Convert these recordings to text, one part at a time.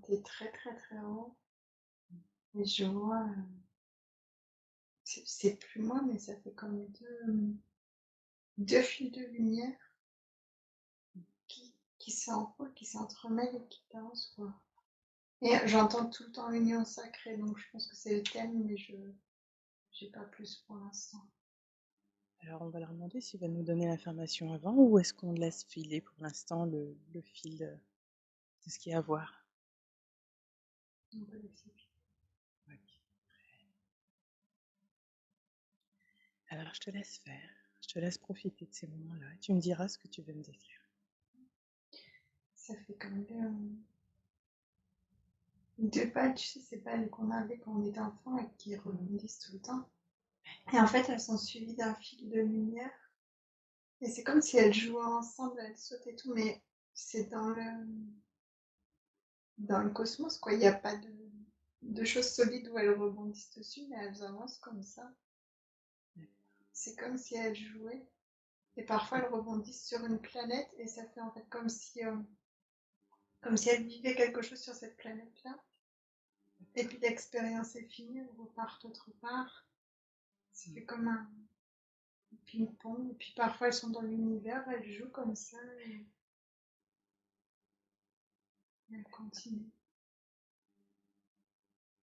était très très très haut. Et je vois, c'est plus moi, mais ça fait comme deux fils de lumière qui s'enroulent, qui s'entremêlent et qui dansent, quoi. Et j'entends tout le temps l'union sacrée, donc je pense que c'est le thème, mais je j'ai pas plus pour l'instant. Alors, on va leur demander s'ils veulent nous donner l'information avant ou est-ce qu'on laisse filer pour l'instant le fil de ce qu'il y a à voir. On peut laisser. Ok. Alors, je te laisse faire. Je te laisse profiter de ces moments-là. Tu me diras ce que tu veux me décrire. Ça fait comme deux balles, tu sais, ces balles qu'on avait quand on était enfant et qui rebondissent tout le temps. Et en fait, elles sont suivies d'un fil de lumière. Et c'est comme si elles jouaient ensemble, elles sautent et tout, mais c'est dans le cosmos, quoi. Il n'y a pas de choses solides où elles rebondissent dessus, mais elles avancent comme ça. C'est comme si elles jouaient. Et parfois, elles rebondissent sur une planète et ça fait en fait comme si elles vivaient quelque chose sur cette planète-là. Et puis l'expérience est finie, elles repartent autre part. Ça fait comme un ping-pong. Et puis parfois, elles sont dans l'univers, elles jouent comme ça et elles continuent.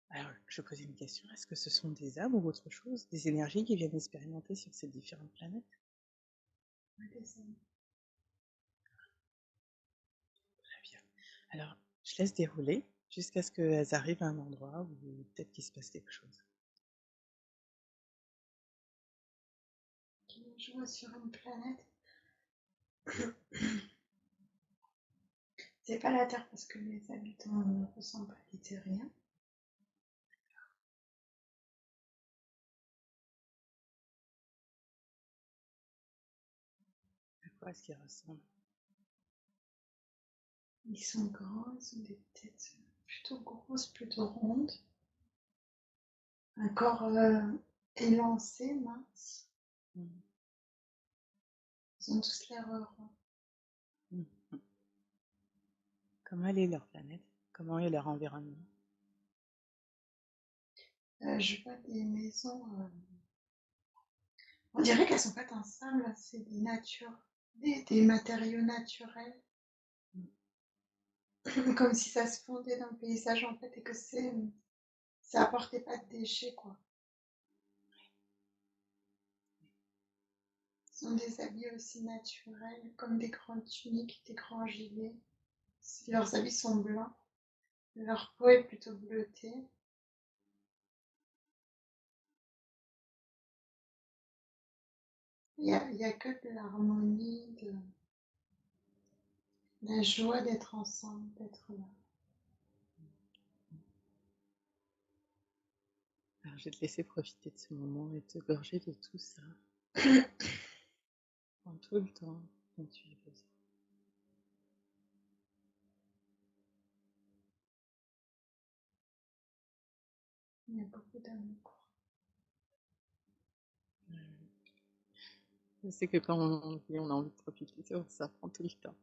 Alors, je posais une question. Est-ce que ce sont des âmes ou autre chose, des énergies qui viennent expérimenter sur ces différentes planètes? Très bien. Alors, je laisse dérouler jusqu'à ce qu'elles arrivent à un endroit où peut-être qu'il se passe quelque chose. Qui jouent sur une planète. C'est pas la Terre parce que les habitants ne ressemblent pas à des terriens. À quoi est-ce qu'ils ressemblent? Ils sont grands, ils ont des têtes plutôt grosses, plutôt rondes. Un corps élancé, mince. Mm. Ils ont tous l'air heureux. Mm. Comment est leur planète? Comment est leur environnement? Je vois des maisons. On dirait qu'elles sont faites en sable, c'est des natures, des matériaux naturels. Comme si ça se fondait dans le paysage en fait et que ça apportait pas de déchets quoi. Ce sont des habits aussi naturels, comme des grandes tuniques, des grands gilets. Leurs habits sont blancs, leur peau est plutôt bleutée. Il y a que de l'harmonie, de la joie d'être ensemble, d'être là. Alors, je vais te laisser profiter de ce moment et te gorger de tout ça en tout le temps dont tu as besoin. Il y a beaucoup d'amour. Je sais que quand on vit, on a envie de profiter, ça prend tout le temps.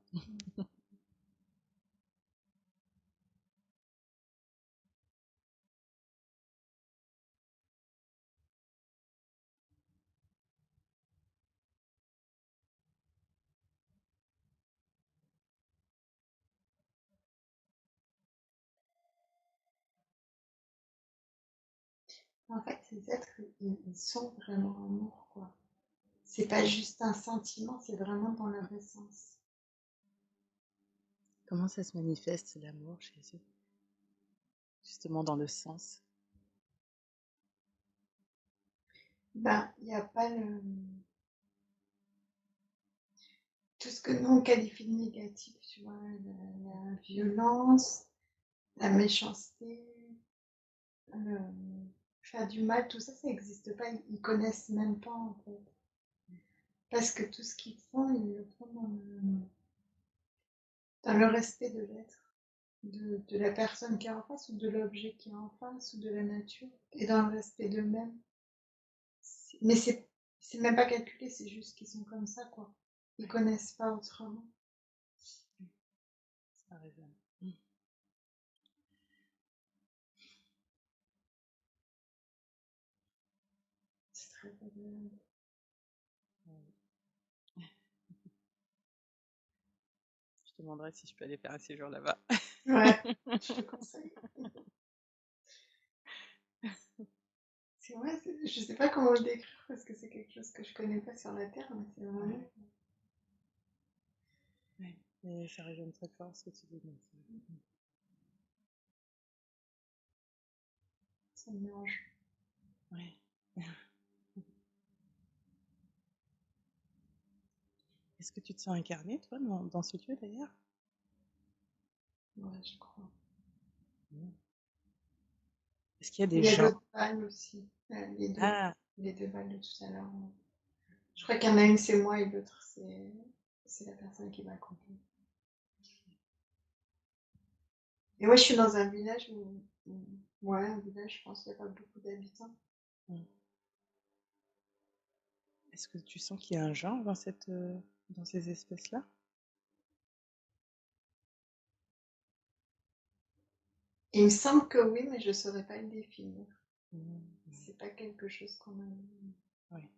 En fait, ces êtres, ils sont vraiment amour, quoi. C'est pas juste un sentiment, c'est vraiment dans leur essence. Comment ça se manifeste l'amour chez eux? Justement dans le sens. Ben, il n'y a pas tout ce que nous on qualifie de négatif, tu vois, la violence, la méchanceté, le faire du mal, tout ça, ça n'existe pas. Ils connaissent même pas en fait. Parce que tout ce qu'ils font, ils le font dans le respect de l'être, de la personne qui est en face, ou de l'objet qui est en face, ou de la nature, et dans le respect d'eux-mêmes. Mais c'est même pas calculé, c'est juste qu'ils sont comme ça, quoi. Ils connaissent pas autrement. Ça résonne. très agréable. Je te demanderai si je peux aller faire un séjour là-bas. Ouais, je te conseille. C'est vrai, je sais pas comment le décrire parce que c'est quelque chose que je connais pas sur la Terre, mais c'est vraiment. Ouais, ouais. Mais ça résonne très fort ce que tu dis. Donc, Ça me mélange. ouais. Est-ce que tu te sens incarné, toi, dans ce lieu d'ailleurs? Ouais, je crois. Est-ce qu'il y a des Il y a gens? d'autres balles aussi. Les deux. Ah, Les deux balles de tout à l'heure. Je crois qu'il y en a une, c'est moi, et l'autre, c'est la personne qui m'accompagne. Et moi, je suis dans un village ouais, un village, je pense qu'il n'y a pas beaucoup d'habitants. est-ce que tu sens qu'il y a un genre dans ces espèces-là? Il me semble que oui, mais je ne saurais pas le définir. Mmh. C'est pas quelque chose qu'on a. Ouais.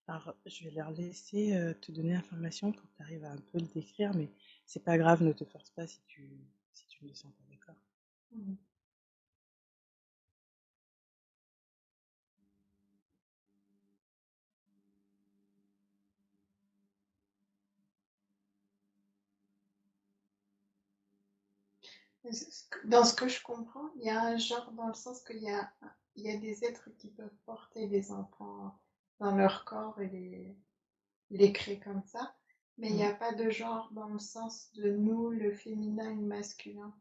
Alors, je vais leur laisser te donner l'information pour que tu arrives à un peu le décrire, mais c'est pas grave, ne te force pas si tu ne le sens pas, d'accord? Mhm. Dans ce que je comprends, il y a un genre dans le sens il y a des êtres qui peuvent porter des enfants dans leur corps et les créer comme ça, mais il n'y Mmh. a pas de genre dans le sens de nous, le féminin et le masculin.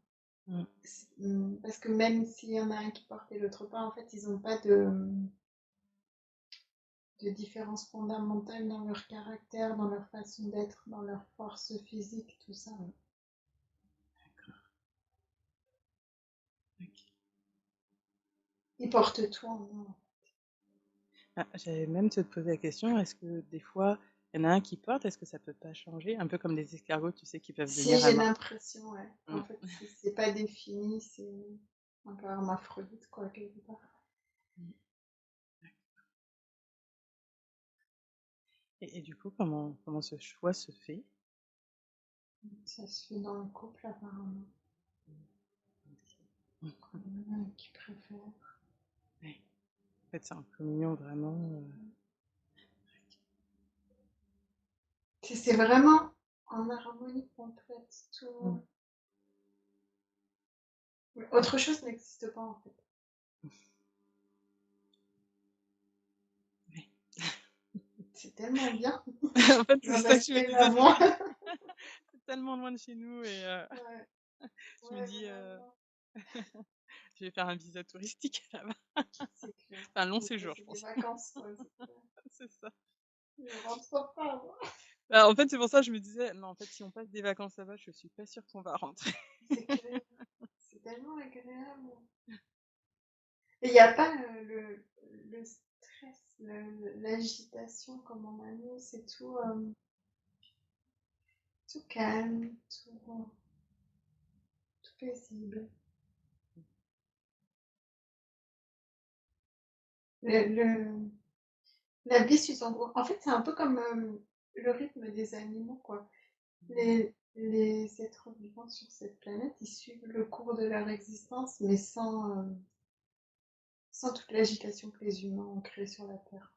Mmh. Parce que même s'il y en a un qui porte et l'autre pas, en fait, ils n'ont pas de différence fondamentale dans leur caractère, dans leur façon d'être, dans leur force physique, tout ça. D'accord. Ok. Ils portent tout en eux. Ah, j'allais même te poser la question, est-ce que des fois, il y en a un qui porte, est-ce que ça peut pas changer? Un peu comme les escargots, tu sais, qui peuvent Si, devenir j'ai amants. l'impression, ouais. Mmh. En fait, c'est pas défini, c'est un peu hermaphrodite, quoi, quelque part. Mmh. Et du coup, comment ce choix se fait? Ça se fait dans le couple, apparemment. Ok. Il y en a un qui préfère. Ouais. En fait, c'est un communion vraiment. C'est vraiment en harmonie complète. Mmh. Tout. Autre chose n'existe pas, en fait. Ouais. C'est tellement bien. En fait, Le c'est ça que je me respect, disais. l'amour. C'est tellement loin de chez nous et Ouais, je me ouais, dis, vraiment. je vais faire un visa touristique là-bas. C'est clair. Enfin, un long séjour, je C'est des pense. vacances, quoi. C'est clair. C'est ça. Je rentre pas, moi. Bah, en fait, c'est pour ça que je me disais: «Non, en fait, si on passe des vacances là-bas, je suis pas sûre qu'on va rentrer». C'est clair. C'est tellement agréable. Et il n'y a pas le stress, l'agitation comme on a nous, c'est tout calme, tout paisible. Le, la vie suit son cours. En fait, c'est un peu comme le rythme des animaux, quoi. Les êtres vivants sur cette planète, ils suivent le cours de leur existence, mais sans toute l'agitation que les humains ont créée sur la Terre.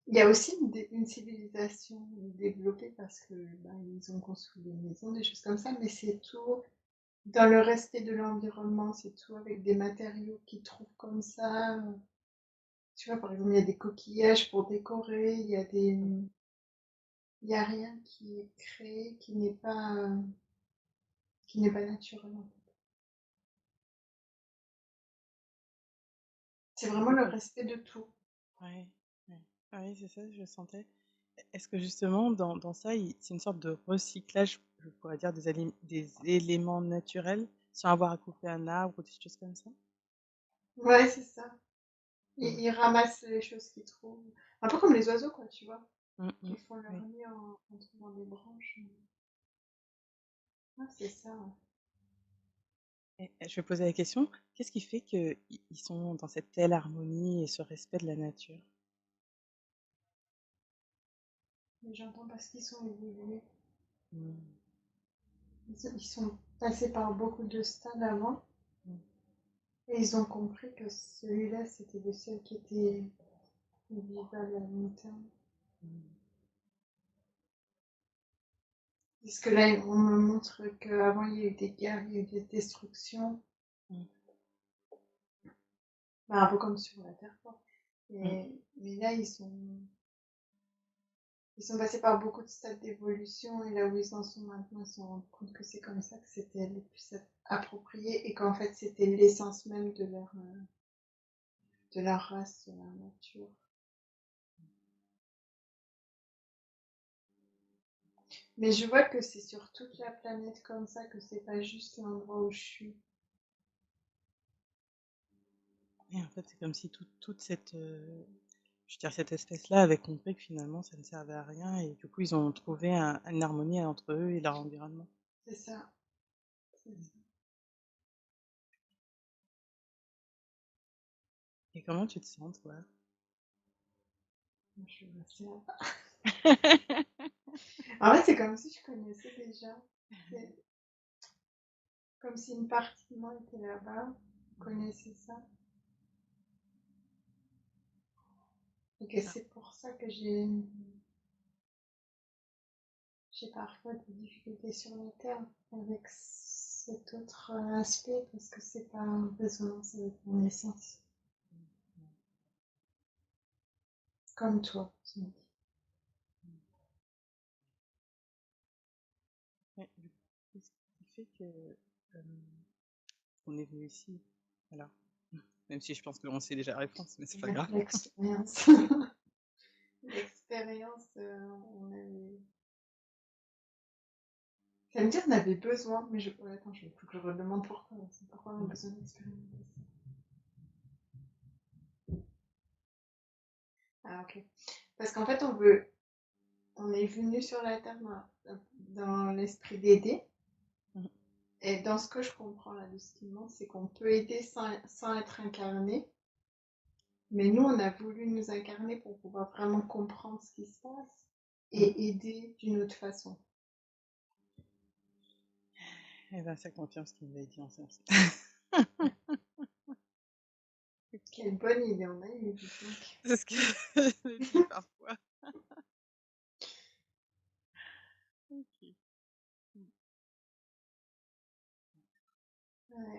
Il y a aussi une civilisation développée parce que ils ont construit des maisons, des choses comme ça, mais c'est tout dans le respect de l'environnement, c'est tout avec des matériaux qu'ils trouvent comme ça. Tu vois, par exemple, il y a des coquillages pour décorer, il y a rien qui est créé, qui n'est pas naturel, en fait. C'est vraiment le respect de tout. Ouais, ouais. Ah oui, c'est ça, je sentais. Est-ce que justement, dans ça, c'est une sorte de recyclage, je pourrais dire, des éléments naturels, sans avoir à couper un arbre ou des choses comme ça? Ouais, c'est ça. Mmh. Ils ramassent les choses qu'ils trouvent. Un peu comme les oiseaux, quoi, tu vois, Mmh mh. qui font leur Oui. nid en trouvant des branches. Ouais, c'est ça. Ouais. Et je vais poser la question, qu'est-ce qui fait qu'ils sont dans cette telle harmonie et ce respect de la nature? Mais j'entends parce qu'ils sont évolués. Mmh. Ils sont passés par beaucoup de stades avant. Mmh. Et ils ont compris que celui-là, c'était le seul qui était vivable à long terme. Mmh. Parce que là, on me montre qu'avant, il y a eu des guerres, il y a eu des destructions. Mmh. Bah, un peu comme sur la Terre, quoi. Mmh. Mais là, ils sont passés par beaucoup de stades d'évolution. Et là où ils en sont maintenant, ils se sont rendus compte que c'est comme ça que c'était le plus approprié. Et qu'en fait, c'était l'essence même de leur race, de leur nature. Mais je vois que c'est sur toute la planète comme ça, que c'est pas juste l'endroit où je suis. Et en fait, c'est comme si toute cette, je veux dire, cette espèce-là avait compris que finalement, ça ne servait à rien et du coup, ils ont trouvé une harmonie entre eux et leur environnement. C'est ça. C'est ça. Et comment tu te sens, toi? Moi, je suis restée là. En fait, c'est comme si je connaissais déjà. C'est comme si une partie de moi était là-bas, connaissait ça. Et que Ah, c'est pour ça que j'ai parfois des difficultés sur le terme avec cet autre aspect, parce que c'est pas en résonance avec mon essence. Comme toi, tu me dis. ouais, du coup, qu'est-ce qui fait que on est venu ici? Alors, même si je pense qu'on sait déjà la réponse, mais c'est pas grave. L'expérience. L'expérience, on avait. Ça me dit on avait besoin, mais attends, il faut que je redemande pourquoi. Pourquoi on a besoin d'expérimenter ça. Ah, ok. Parce qu'en fait, on est venu sur la Terre dans l'esprit d'aider. Mhm. Et dans ce que je comprends là de ce qu'il montre, c'est qu'on peut aider sans être incarné. Mais nous, on a voulu nous incarner pour pouvoir vraiment comprendre ce qui se passe Mhm. et aider d'une autre façon. Eh ben, ça confirme ce qu'il nous avait dit en séance. Quelle bonne idée on a eue, du coup. C'est ce que je dis parfois. Ok.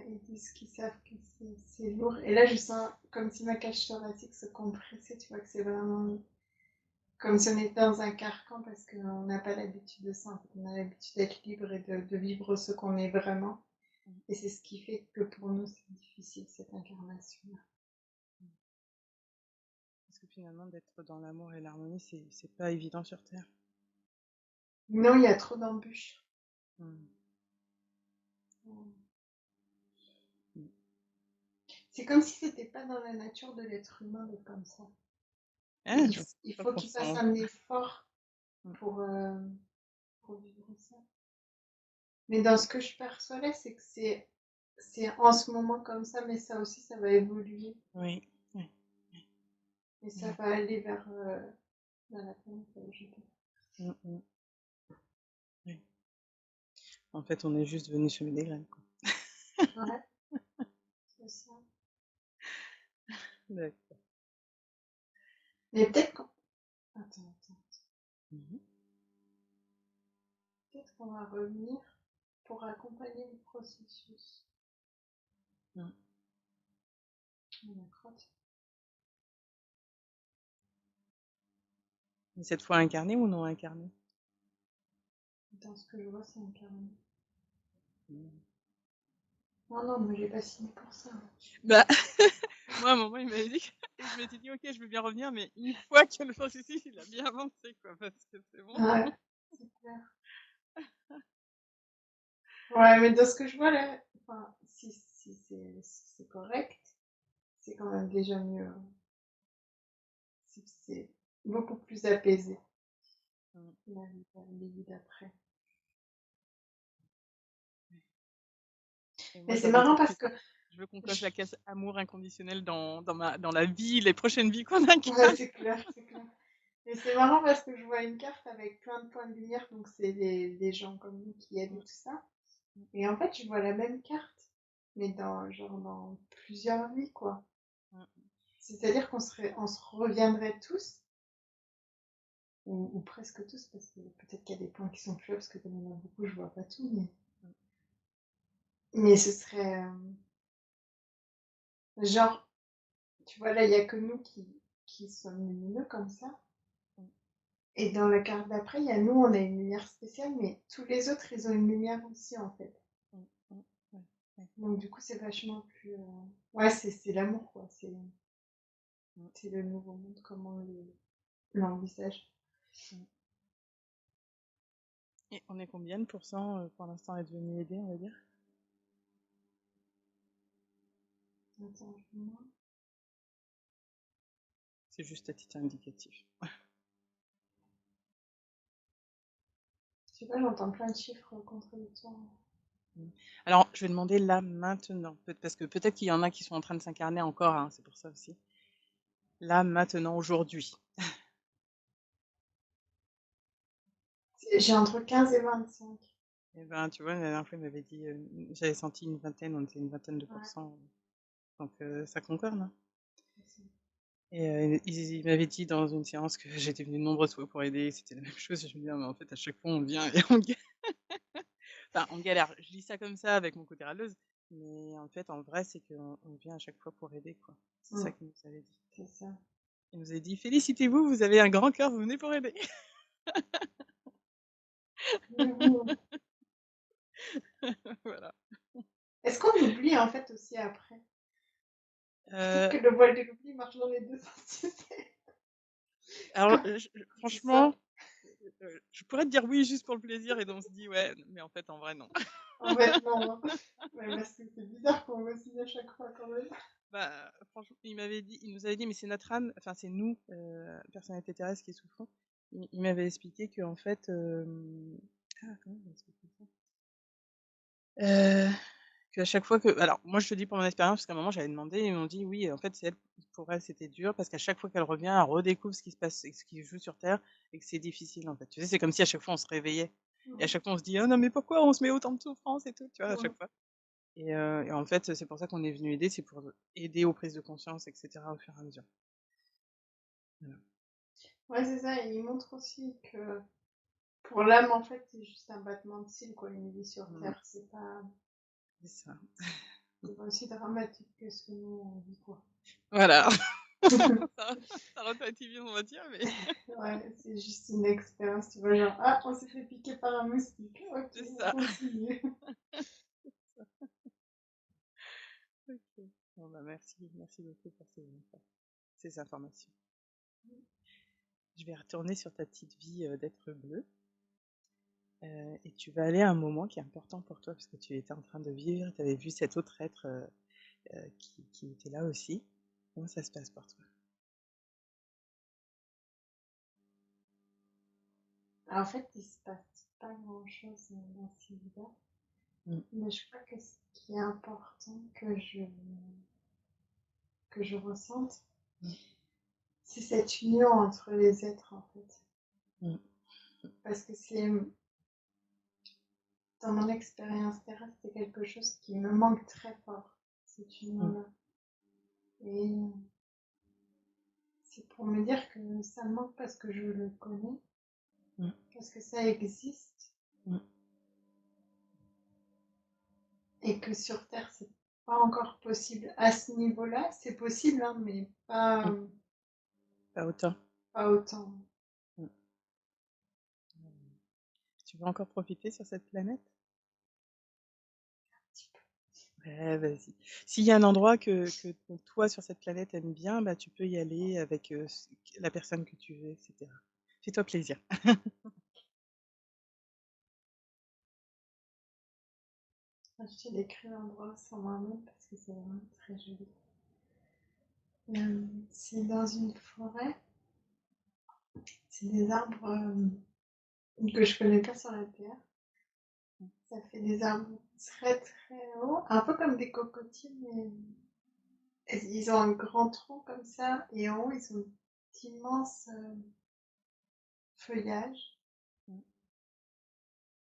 Ils disent qu'ils savent que c'est lourd. Et là, je sens comme si ma cage thoracique se compressait. Tu vois que c'est vraiment comme si on était dans un carcan parce qu'on n'a pas l'habitude de ça. En fait. On a l'habitude d'être libre et de vivre ce qu'on est vraiment. Mhm. Et c'est ce qui fait que pour nous, c'est difficile cette incarnation-là. Parce que finalement, d'être dans l'amour et l'harmonie, c'est pas évident sur Terre. Non, il y a trop d'embûches. Mhm. Mhm. C'est comme si c'était pas dans la nature de l'être humain d'être comme ça. Ah, Il je faut qu'il fasse ressens. un effort Mhm. pour, euh, pour vivre ça. Mais dans ce que je perçois là, c'est que c'est en ce moment comme ça, mais ça aussi, ça va évoluer. Oui, oui. Et ça va aller vers dans la planète où je vais. Mhm. Mhm. Oui. En fait, on est juste venu semer des graines, quoi. Ouais, c'est ça. D'accord. Mais peut-être qu'on... Attends. Mhm. Peut-être qu'on va revenir pour accompagner le processus. Mhm. On a crotte. Mais cette fois incarné ou non incarné? Dans ce que je vois, c'est incarné. Mhm. Non, non, mais j'ai pas signé pour ça. Bah, moi, à un moment, il m'avait dit que... Et je m'étais dit, ok, je veux bien revenir, mais une fois que le processus, il a bien avancé, quoi, parce que c'est bon. Ouais, c'est clair. Ouais, mais dans ce que je vois là, enfin, si c'est correct, c'est quand même déjà mieux. C'est beaucoup plus apaisé, Mhm. la vie d'après. Et moi, Mais j'ai c'est envie de marrant dire, parce que putain, je veux qu'on coche je- la case amour inconditionnel dans la vie, les prochaines vies qu'on incarne. ouais, c'est clair, c'est clair. Mais c'est marrant parce que je vois une carte avec plein de points de lumière, donc c'est des gens comme nous qui aident et Mm, tout ça. mm, Et en fait, je vois la même carte, mais dans plusieurs vies, quoi. mm. C'est-à-dire on se reviendrait tous, ou presque tous, parce que peut-être qu'il y a des points qui sont plus hauts, parce que comme il y en a beaucoup, je vois pas tout, mais ce serait genre, tu vois, là, il y a que nous qui sommes lumineux comme ça. Mm, Et dans la carte d'après, il y a nous, on a une lumière spéciale, mais tous les autres, ils ont une lumière aussi, en fait. mm, mm, ouais, ouais. Donc, du coup, c'est vachement plus. Ouais, c'est l'amour, quoi. Mm, C'est le nouveau monde, comment l'envisage. mm. Et on est combien de pourcents pour l'instant à être venu aider, on va dire? Attends, je vois. C'est juste à titre indicatif. Je sais pas, j'entends plein de chiffres contradictoires. Mm. Alors, je vais demander là maintenant, parce que peut-être qu'il y en a qui sont en train de s'incarner encore, hein, c'est pour ça aussi. Là maintenant, aujourd'hui. J'ai entre 15 et 25. Et ben, tu vois, la dernière fois, il m'avait dit, j'avais senti une vingtaine, on était une vingtaine de Ouais, pourcents. Donc, ça concorde, hein. c'est ça. Et il m'avait dit dans une séance que j'étais venue de nombreuses fois pour aider, c'était la même chose. Et je me dis, ah, mais en fait, à chaque fois, on vient et on galère. Enfin, on galère. Je dis ça comme ça avec mon côté râleuse. Mais en fait, en vrai, c'est qu'on vient à chaque fois pour aider, quoi. C'est ça Mm, qu'il nous avait dit. c'est ça. Il nous avait dit, félicitez-vous, vous avez un grand cœur, vous venez pour aider. Mhm. Voilà. Est-ce qu'on oublie, en fait, aussi après? Peut-être Euh, que le voile de l'oubli marche dans les deux sens, tu sais. alors, Comme c'est ça. franchement, je pourrais te dire oui juste pour le plaisir et donc on se dit, ouais, mais en fait, en vrai, non. En fait, non, hein. Ouais, parce que c'est bizarre qu'on me signe à chaque fois quand même. Bah, franchement, il nous avait dit, mais c'est notre âme, enfin, c'est nous, personnalité terrestre, qui souffrons. Il m'avait expliqué que en fait, comment il m'a expliqué ça? Qu'à chaque fois que, alors, moi, je te dis pour mon expérience, parce qu'à un moment, j'avais demandé, et ils m'ont dit, oui, en fait, c'est elle, pour elle, c'était dur, parce qu'à chaque fois qu'elle revient, elle redécouvre ce qui se passe, et ce qui se joue sur Terre, et que c'est difficile, en fait. Tu sais, c'est comme si à chaque fois, on se réveillait. Et à Mm. chaque fois, on se dit, oh non, mais pourquoi on se met autant de souffrance et tout, tu vois, à Ouais. chaque fois. Et en fait, c'est pour ça qu'on est venu aider, c'est pour aider aux prises de conscience, etc., au fur et à mesure. Voilà. Ouais, c'est ça. Et il montre aussi que pour l'âme, en fait, c'est juste un battement de cils, quoi, une vie sur Mm, Terre. c'est ça. C'est pas aussi dramatique que ce que nous, on vit, quoi. Voilà. ça, ça relativise, on va dire, mais Ouais, c'est juste une expérience, tu vois, genre, ah, on s'est fait piquer par un moustique. Ok, c'est on ça. continue. Ok. Bon, bah, merci beaucoup pour ces informations. Je vais retourner sur ta petite vie d'être bleu. Et tu vas aller à un moment qui est important pour toi parce que tu étais en train de vivre, tu avais vu cet autre être qui était là aussi. Comment ça se passe pour toi? Alors, en fait, il se passe pas grand-chose dans ces vies-là, Mm, mais je crois que ce qui est important que je ressente, mm, c'est cette union entre les êtres, en fait. mm, Parce que c'est, dans mon expérience terrestre, c'est quelque chose qui me manque très fort, cette mm, union-là. Et c'est pour me dire que ça me manque parce que je le connais, mm, parce que ça existe, mm, et que sur Terre, c'est pas encore possible. À ce niveau-là, c'est possible, hein, mais mm. Pas autant. pas autant. Mm. Tu veux encore profiter sur cette planète? Ouais, vas-y. S'il y a un endroit que toi sur cette planète aimes bien, bah tu peux y aller avec la personne que tu veux, etc. Fais-toi plaisir. Je t'ai décrit l'endroit sans moi-même parce que c'est vraiment très joli. C'est dans une forêt, c'est des arbres que je connais pas sur la Terre. Ça fait des arbres très très hauts un peu comme des cocotiers, mais ils ont un grand tronc comme ça, et en haut, ils ont d'immenses feuillages. Mm.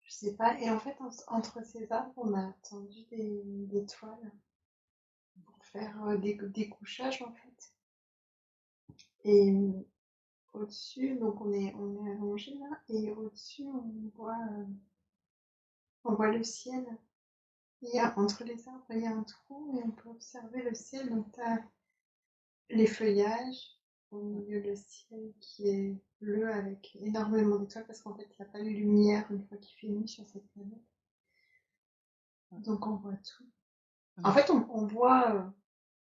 Je sais pas. Et en fait, entre ces arbres, on a tendu des toiles pour faire des couchages, en fait. Et au-dessus, donc on est allongé là, et au-dessus, on voit le ciel. Entre les arbres, il y a un trou et on peut observer le ciel. Donc, tu as les feuillages, au milieu le ciel qui est bleu avec énormément d'étoiles parce qu'en fait, il n'y a pas de lumière une fois qu'il fait nuit sur cette planète. Donc, on voit tout. En fait, on voit,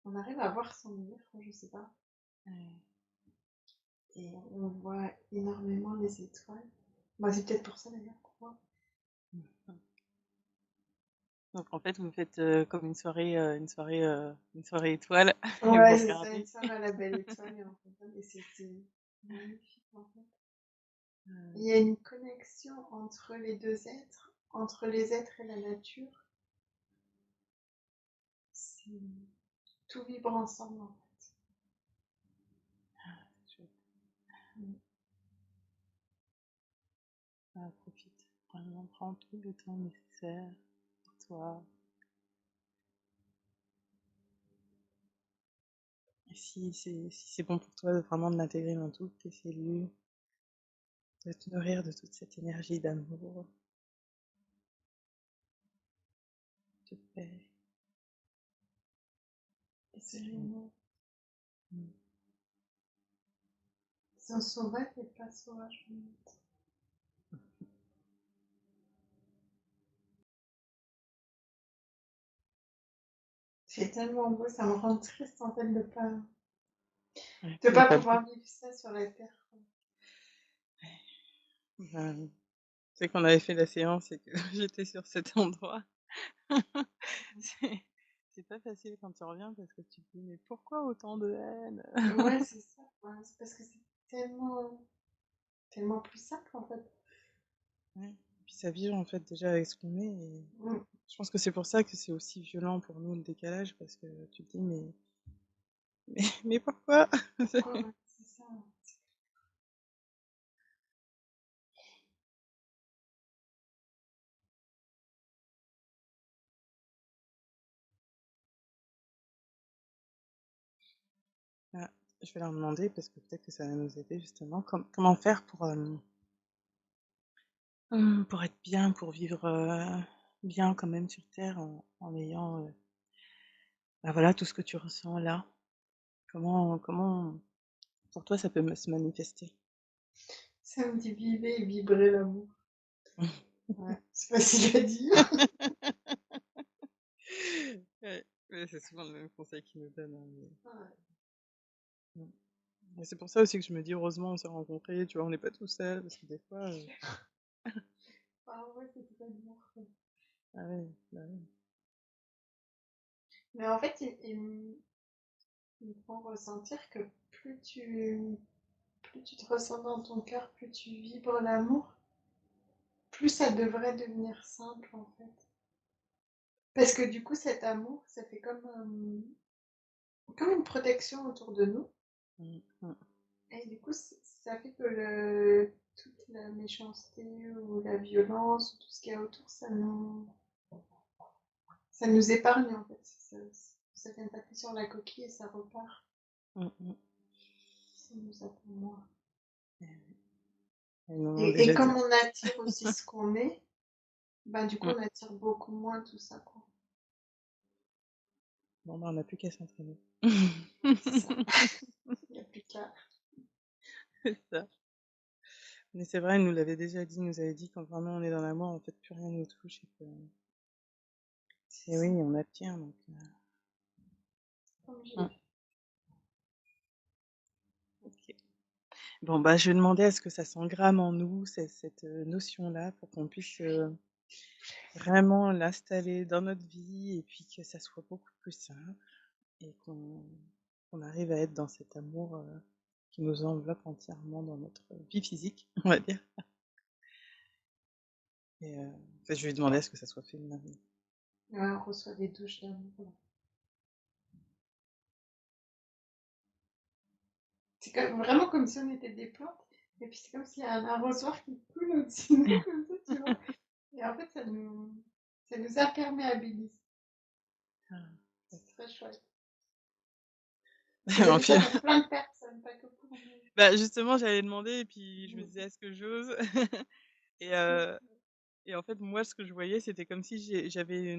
on arrive à voir sans lumière, je sais pas. Et on voit énormément les étoiles. Bah, c'est peut-être pour ça d'ailleurs qu'on voit. Donc en fait, vous faites comme une soirée étoile et vous Ouais, c'est ça, une regardez. soirée à la belle étoile et on regarde et c'est magnifique en fait. Euh, Il y a une connexion entre les deux êtres, entre les êtres et la nature. Tout vibre ensemble en chouette. fait. Ah, profite. Vraiment, prends tout le temps nécessaire pour toi. Et si c'est bon pour toi de vraiment de l'intégrer dans toutes tes cellules, de te nourrir de toute cette énergie d'amour, de paix. Et c'est génial. Mm. Ils sont sauvages et pas sauvages. C'est tellement beau, ça me rend triste en fait Ouais, de il n'y a pas pas pouvoir vivre ça sur la terre. c'est qu'on avait fait la séance et que j'étais sur cet endroit. c'est c'est pas facile quand tu reviens parce que tu te dis mais pourquoi autant de haine? Ouais, c'est ça. Ouais, c'est parce que c'est tellement plus simple en fait. Ouais. Et puis ça vit en fait déjà avec ce qu'on est. Et Mm. je pense que c'est pour ça que c'est aussi violent pour nous le décalage parce que tu te dis mais pourquoi? Pourquoi ouais, c'est ça. Ah, je vais leur demander parce que peut-être que ça va nous aider justement. Comment faire pour être bien, pour vivre bien quand même sur Terre en ayant bah voilà, tout ce que tu ressens là. Comment pour toi ça peut se manifester? Ça me dit vivre et vibrer l'amour. Ouais, c'est facile à dire. Ouais, ouais, c'est souvent le même conseil qu'ils nous donnent, hein, Ouais. et c'est pour ça aussi que je me dis heureusement on s'est rencontrés, tu vois, on n'est pas tout seul parce que des fois Ah ouais, c'est très dur. ah ouais, bah ouais. Mais en fait, il me font ressentir que plus tu te ressens dans ton cœur, plus tu vibres l'amour, plus ça devrait devenir simple en fait. Parce que du coup, cet amour, ça fait comme une protection autour de nous. Mmh, mmh, Et du coup, ça fait que toute la méchanceté ou la violence ou tout ce qu'il y a autour, ça nous épargne en fait. Ça vient taper sur la coquille et ça repart. mmh. Ça nous attend moins. Ils nous l'ont Et déjà dit. comme on attire aussi ce qu'on est, ben du coup, Mmh. on attire beaucoup moins tout ça, quoi. Bon bah on n'a plus qu'à s'entraîner. C'est ça. Il n'y a plus qu'à. C'est ça. Mais c'est vrai, il nous l'avait déjà dit, il nous avait dit quand vraiment on est dans l'amour, en fait plus rien nous touche C'est et ça. oui, on attire donc Comme j'ai mmh, vu. OK. Bon bah je vais demander à ce que ça s'engramme en nous, cette notion-là, pour qu'on puisse vraiment l'installer dans notre vie et puis que ça soit beaucoup plus simple et qu'on arrive à être dans cet amour qui nous enveloppe entièrement dans notre vie physique, on va dire. Et en fait, je vais demander à ce que ça soit fait maintenant. Ouais, on reçoit des douches d'amour, là. C'est vraiment comme si on était des plantes. Et puis c'est comme s'il y a un arrosoir qui coule au-dessus de nous, comme ça, tu vois. Et en fait, ça nous imperméabilise. Ah, C'est très chouette. chouette. C'est comme En ça fait, pour plein de personnes, pas que pour nous. bah, justement, j'allais demander et puis je me Mm. disais: «Est-ce que j'ose?» et heu et en fait, moi, ce que je voyais, c'était comme si j'avais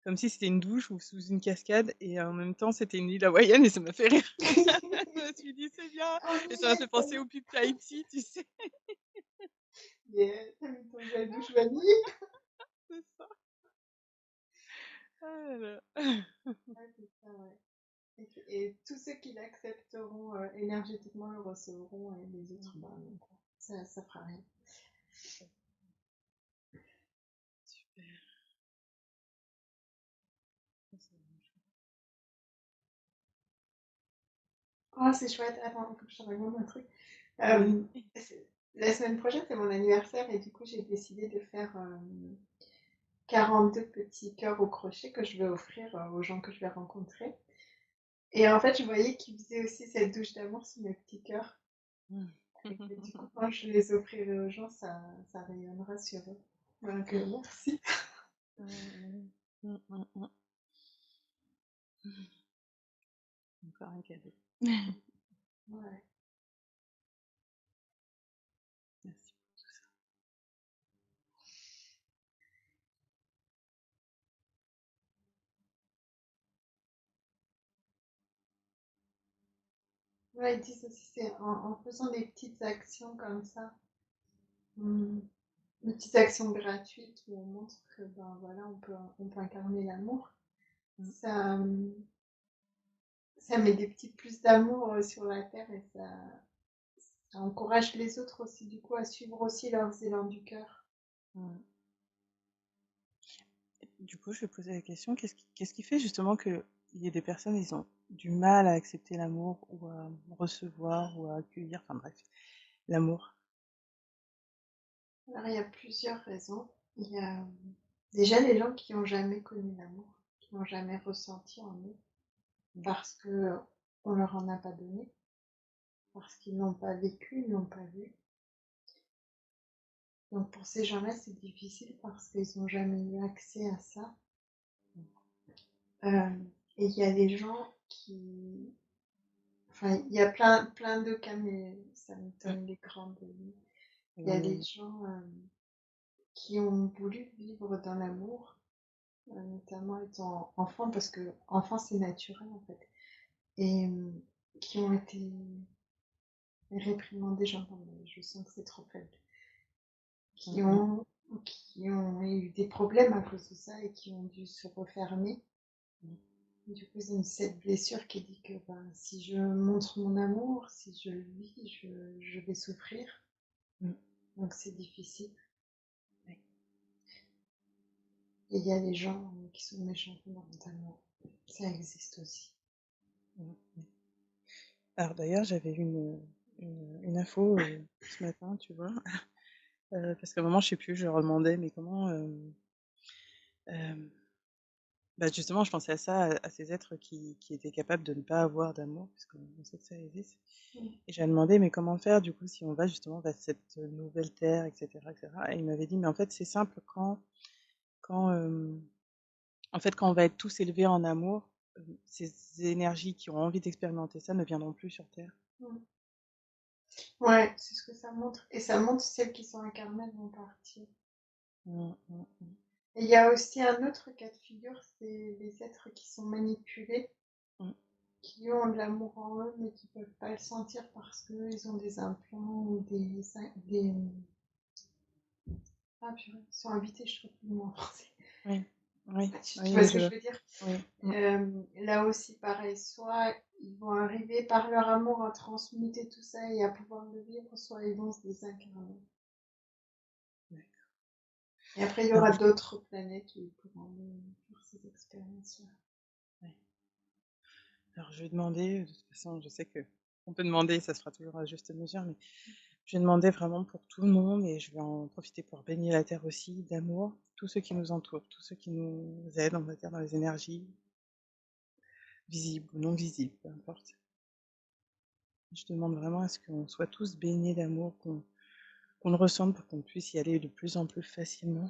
comme si c'était une douche ou sous une cascade et en même temps, c'était une île hawaïenne et ça m'a fait rire. Je me suis dit: «C'est bien» On et y ça m'a fait est, ça penser y aux pubs Tahiti, tu sais? est. T'as mis ton gel douche vanille? C'est ça. Ah là là. Ouais, c'est ça, ouais. Et tous ceux qui l'accepteront énergétiquement le recevront et les autres, Mmh. bah, non, ça fera rien. Super. Ça, c'est vraiment chouette. Oh, c'est chouette. Attends, faut que je te raconte un truc. Oui. Euh, la semaine prochaine, c'est mon anniversaire et du coup, j'ai décidé de faire 42 petits cœurs au crochet que je vais offrir aux gens que je vais rencontrer. Et en fait, je voyais qu'ils faisaient aussi cette douche d'amour sur mes petits cœurs. Mmh. Et que du coup, quand je les offrirai aux gens, ça rayonnera sur eux. Donc, merci. Mmh. Mmh, mmh, mmh. Encore un cadeau. Ouais. Merci pour tout ça. Ouais, ils disent aussi, c'est en faisant des petites actions comme ça, hum, des petites actions gratuites où on montre que ben voilà, on peut incarner l'amour. Mmh. Ça, ça met des petits plus d'amour sur la terre et ça encourage les autres aussi du coup à suivre aussi leurs élans du cœur. Mmh. Du coup, je vais poser la question, qu'est-ce qui fait justement qu'il y ait des personnes, ils ont du mal à accepter l'amour ou à recevoir ou à accueillir, enfin bref, l'amour? Alors il y a plusieurs raisons. Il y a déjà les gens qui n'ont jamais connu l'amour, qui n'ont jamais ressenti en eux, Mmh. parce que on leur en a pas donné, parce qu'ils n'ont pas vécu, ils n'ont pas vu. Donc pour ces gens-là, c'est difficile parce qu'ils n'ont jamais eu accès à ça. Euh, et il y a des gens qui... Enfin, il y a plein de cas, mais ça me Mmh. donne les grandes lignes. Il y a des Oui. gens qui ont voulu vivre dans l'amour, notamment étant enfant, parce que enfant c'est naturel en fait, et qui ont été réprimandés, j'entends, mais je sens que c'est trop faible, Mmh qui mh. ont, qui ont eu des problèmes à cause de ça et qui ont dû se refermer. Mmh. Du coup, c'est cette blessure qui dit que ben, si je montre mon amour, si je le vis, je vais souffrir. Mmh. Donc c'est difficile. Oui. Et il y a les gens qui sont méchants fondamentalement. Ça existe aussi. Mmh. Mmh. Alors d'ailleurs, j'avais une info ce matin, tu vois, parce qu'à un moment, je sais plus, je leur demandais, mais comment, bah, justement, je pensais à ça, à ces êtres qui étaient capables de ne pas avoir d'amour, puisqu'on sait que ça existe. Mm. Et j'ai demandé: «Mais comment faire du coup si on va justement vers cette nouvelle terre?» et cetera et cetera. Et il m'avait dit: «Mais en fait, c'est simple quand, en fait, quand on va être tous élevés en amour, ces énergies qui ont envie d'expérimenter ça ne viendront plus sur terre». Mm. Ouais, c'est ce que ça montre. Et ça montre celles qui sont incarnées vont partir. Mmh, mmh, mmh. Et il y a aussi un autre cas de figure, c'est les êtres qui sont manipulés, Mmh. qui ont de l'amour en eux, mais qui ne peuvent pas le sentir parce qu'ils ont des implants ou des... Ah purée, ils sont habités, je trouve plus le mot en français. Oui, oui, Tu oui, vois oui, ce je que je vois. veux dire? Oui. Mmh. Là aussi, pareil, soit ils vont arriver par leur amour à transmuter tout ça et à pouvoir le vivre, soit ils vont se désincarner. D'accord. Et après, il y Alors aura je d'autres planètes où ils pourront faire ces expériences-là. ouais. Alors je vais demander, de toute façon, je sais qu'on peut demander, ça se fera toujours à juste mesure, mais Je vais demander vraiment pour tout le monde et je vais en profiter pour baigner la terre aussi d'amour, tous ceux qui nous entourent, tous ceux qui nous aident, on va dire, dans les énergies visibles ou non visibles, peu importe. Je demande vraiment à ce qu'on soit tous baignés d'amour, qu'on le ressente pour qu'on puisse y aller de plus en plus facilement.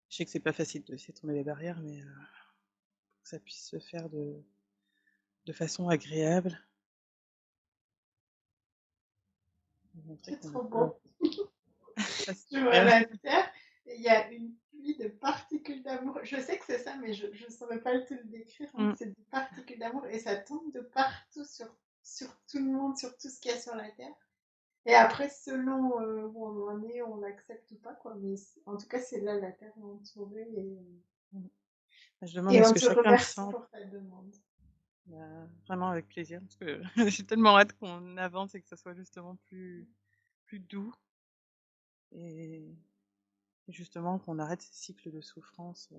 Je sais que c'est pas facile de laisser tomber les barrières, mais pour que ça puisse se faire de façon agréable, montrer C'est qu'on trop peut. beau. Ah, Je vois super. la terre et il y a une pluie de particules d'amour. Je sais que c'est ça, mais je ne saurais pas te le décrire, hein. Mm. C'est des particules d'amour et ça tombe de partout sur tout le monde, sur tout ce qu'il y a sur la terre. Et après, selon où on en est, on l'accepte ou pas, quoi. Mais en tout cas, c'est là, la terre est entourée Mm. Je demande et à ce on que te chacun le remercie sente, pour ta demande. vraiment avec plaisir, parce que j'ai tellement hâte qu'on avance et que ça soit justement plus doux et justement qu'on arrête ces cycles de souffrance qui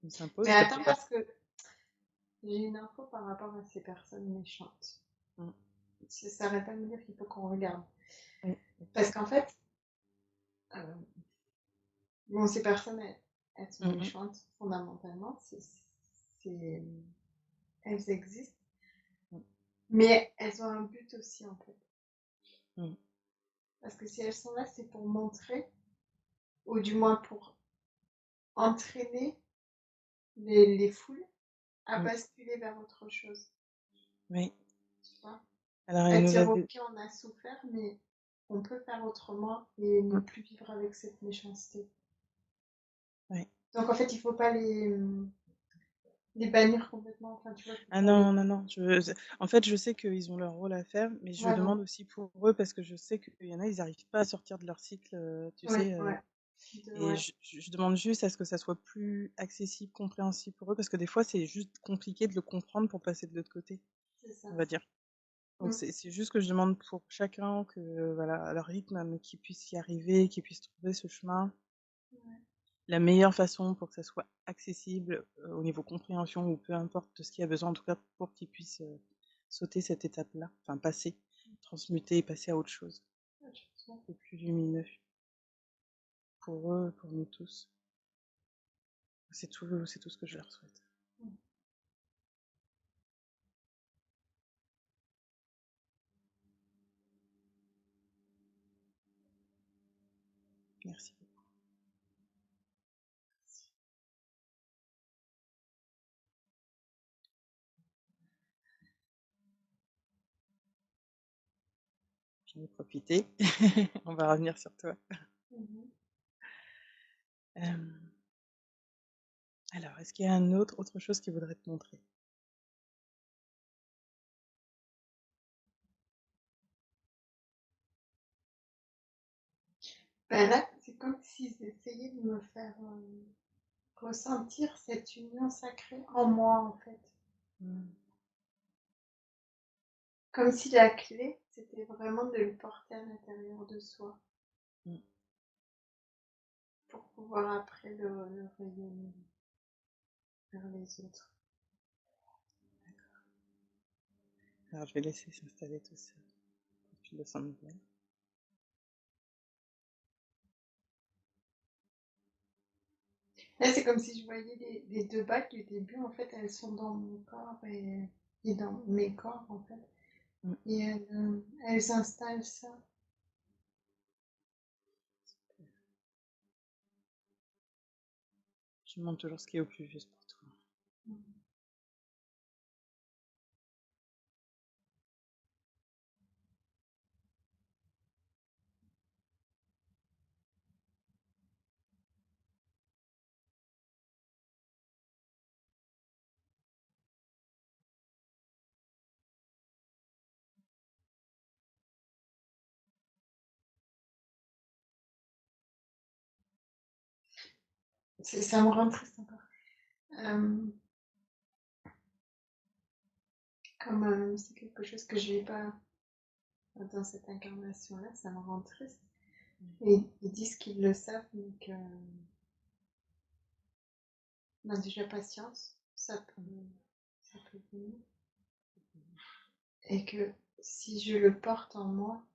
Mais s'imposent quelque attends, part. parce que j'ai une info par rapport à ces personnes méchantes. Mm. Ça n'arrête pas de me dire qu'il faut qu'on regarde. Oui. Parce qu'en fait, euh, bon, ces personnes, elles sont Mm, mm, méchantes fondamentalement. Elles existent. mm, Mais elles ont un but aussi, en fait. mm, Parce que si elles sont là, c'est pour montrer, ou du moins pour entraîner les foules à mm. basculer vers autre chose. Oui. Tu vois? Alors, il À nous dire, avait. ok, on a souffert, mais on peut faire autrement et ne Mm, plus vivre avec cette méchanceté. oui. Donc, en fait, il ne faut pas les bannir complètement. Enfin, tu vois, il faut Ah pas les. non, non, non. En fait, je sais qu'ils ont leur rôle à faire, mais je Voilà. demande aussi pour eux parce que je sais qu'il y en a, ils n'arrivent pas à sortir de leur cycle, tu Oui, sais. ouais. Et Ouais, je demande juste à ce que ça soit plus accessible, compréhensible pour eux, parce que des fois, c'est juste compliqué de le comprendre pour passer de l'autre côté, c'est ça. on va dire. Donc, Mm. c'est juste que je demande pour chacun que, voilà, à leur rythme, mais qu'ils puissent y arriver, qu'ils puissent trouver ce chemin. Ouais. La meilleure façon pour que ça soit accessible au niveau compréhension ou peu importe de ce qu'il y a besoin, en tout cas pour qu'ils puissent sauter cette étape-là, enfin passer, transmuter et passer à autre chose, Ouais, je pense. de plus lumineux pour eux, pour nous tous. C'est tout ce que je leur souhaite. Mm. Merci. J'en ai profité. On va revenir sur toi. Mhm. Euh, alors, est-ce qu'il y a autre chose qu'ils voudraient te montrer? Ben là, c'est comme s'ils essayaient de me faire ressentir cette union sacrée en moi, en fait. Mm. Comme si la clé, c'était vraiment de le porter à l'intérieur de soi Mm. pour pouvoir après le rayonner vers les autres. Alors, je vais laisser s'installer tout ça pour que tu le sentes bien. Là, c'est comme si je voyais les deux bagues du début, en fait, elles sont dans mon corps et dans mes corps, en fait. Mm. Et elles installent ça. Je demande toujours ce qui est au plus juste pour toi. Ça me rend triste encore. Comme c'est quelque chose que je n'ai pas dans cette incarnation-là, ça me rend triste. Et ils disent qu'ils le savent, mais qu'on a déjà patience, ça peut venir. et que si je le porte en moi,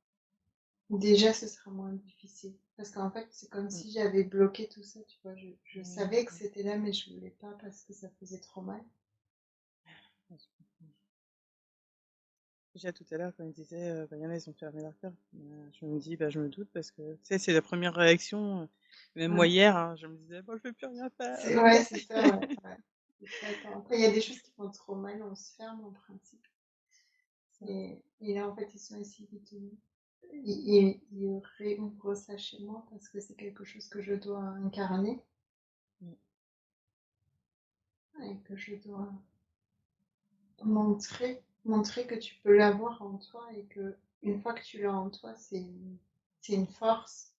déjà ce sera moins difficile. Parce qu'en fait, c'est comme Mm. si j'avais bloqué tout ça, tu vois. Je Mm. savais que c'était là, mais je voulais pas parce que ça faisait trop mal. Ouais, je comprends. Déjà tout à l'heure, quand il disait, bah, il y en a, ils ont fermé leur cœur. Je me dis, bah, je me doute parce que, tu sais, c'est la première réaction. Même moi Ouais, hier, hein, je me disais, bon, je peux plus rien faire. c'est ça, ouais, ouais. C'est ça, après, il y a des choses qui font trop mal, on se ferme en principe. Ça. Et là, en fait, ils sont ici, ils réouvrent ça chez moi parce que c'est quelque chose que je dois incarner Mm. et que je dois montrer que tu peux l'avoir en toi et que une fois que tu l'as en toi, c'est une force.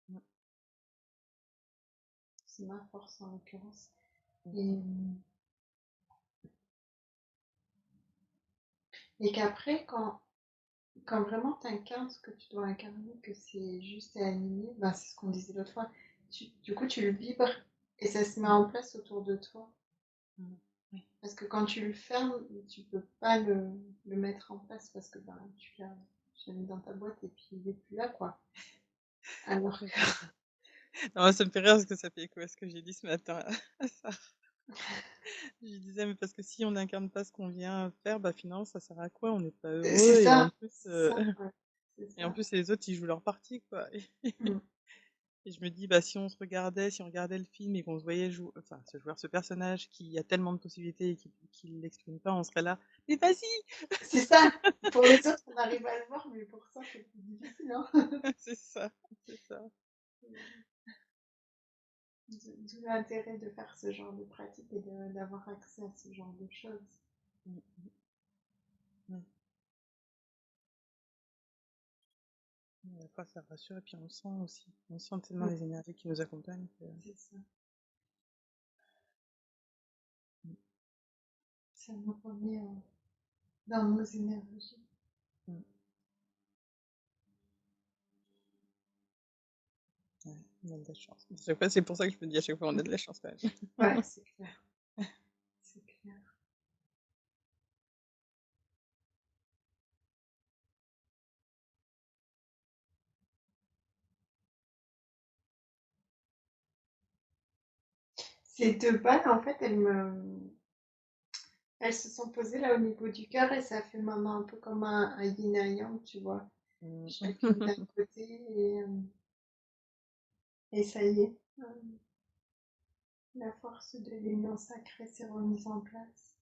Mm. C'est ma force en l'occurrence. Mm. Et, et qu'après, quand vraiment tu incarnes ce que tu dois incarner, que c'est juste et aligné, ben c'est ce qu'on disait l'autre fois. Du coup, tu le vibres et ça se met Mm. en place autour de toi. Mm. Oui. Parce que quand tu le fermes, tu peux pas le mettre en place parce que ben, tu l'as mis dans ta boîte et puis il est plus là, quoi. Alors que Non, ça me fait rire parce que ça fait écho à ce que j'ai dit ce matin à ça. Je disais, mais parce que si on n'incarne pas ce qu'on vient faire, bah finalement, ça sert à quoi? On n'est pas c'est heureux ça, c'est ça, ouais, c'est et en ça. plus, les autres, ils jouent leur partie, quoi. Mm. Et je me dis, bah, si on se regardait, si on regardait le film et qu'on se voyait jouer, enfin, ce joueur, ce personnage qui a tellement de possibilités et qui ne l'exprime pas, on serait là. Mais vas-y! C'est ça. Pour les autres, on arrive à le voir, mais pour ça, c'est plus difficile, hein. C'est ça, c'est ça. D'où l'intérêt de faire ce genre de pratique et d'avoir accès à ce genre de choses. Mm, mm. À la fois, ça rassure et puis on sent aussi. On sent tellement Mm. les énergies qui nous accompagnent que. C'est ça. Mm, Ça nous remet dans nos énergies. mm. Ouais, on a de la chance. À chaque fois, c'est pour ça que je me dis à chaque fois, on a de la chance quand même. Ouais, c'est clair. C'est clair. Ces deux balles, en fait, elles se sont posées là au niveau du cœur et ça fait maintenant un peu comme un yin et un yang, tu vois. Mm. Chacune d'un côté et ça y est. La force de l'union sacrée s'est remise en place.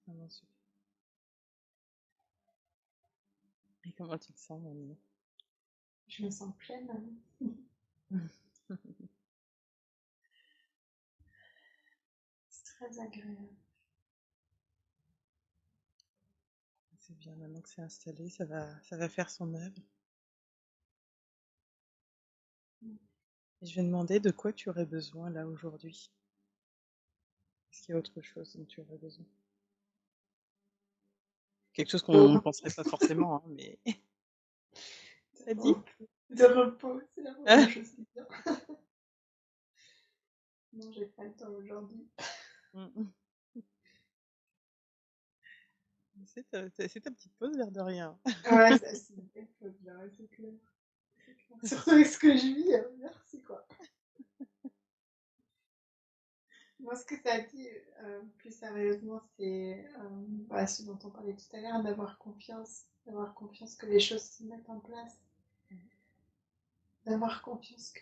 Vraiment super. Et comment tu te sens, Mamie? Je me sens pleine, hein. C'est très agréable. C'est bien, maintenant que c'est installé, ça va faire son œuvre. Et je vais demander de quoi tu aurais besoin là aujourd'hui. Est-ce qu'il y a autre chose dont tu aurais besoin? Quelque chose qu'on ne Oh, penserait pas forcément, hein, mais t'as dit? oh, de repos, c'est la première chose qui vient. Non, j'ai pas le temps aujourd'hui. Mm. C'est ta petite pause, l'air de rien. Ouais, c'est une belle chose, là, ouais, c'est clair. Surtout avec ce que je vis, merci quoi. Moi, ce que tu as dit, plus sérieusement, c'est bah, ce dont on parlait tout à l'heure, d'avoir confiance que les choses se mettent en place, d'avoir confiance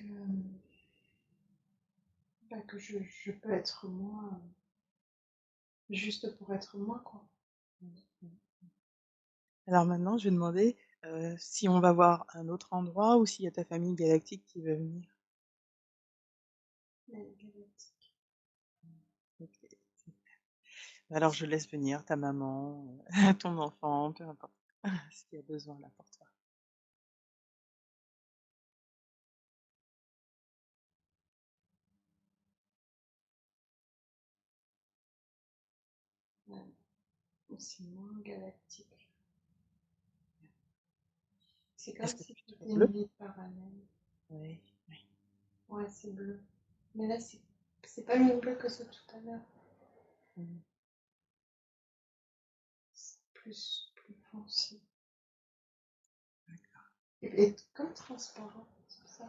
bah, que je peux être moi, juste pour être moi, quoi. Alors maintenant, je vais demander si on va voir un autre endroit ou s'il y a ta famille galactique qui veut venir. La galactique. Ok. Alors je laisse venir ta maman, ton enfant, peu importe. S'il y a besoin là pour toi. Ouais. C'est moi, galactique. C'est comme Est-ce que si tu c'était trouves une bleu? vie parallèle. Oui, oui. Ouais, c'est bleu. Mais là, c'est pas le même bleu que ce tout à l'heure. Mhm. plus foncé. D'accord. Et comme transparent, c'est ça.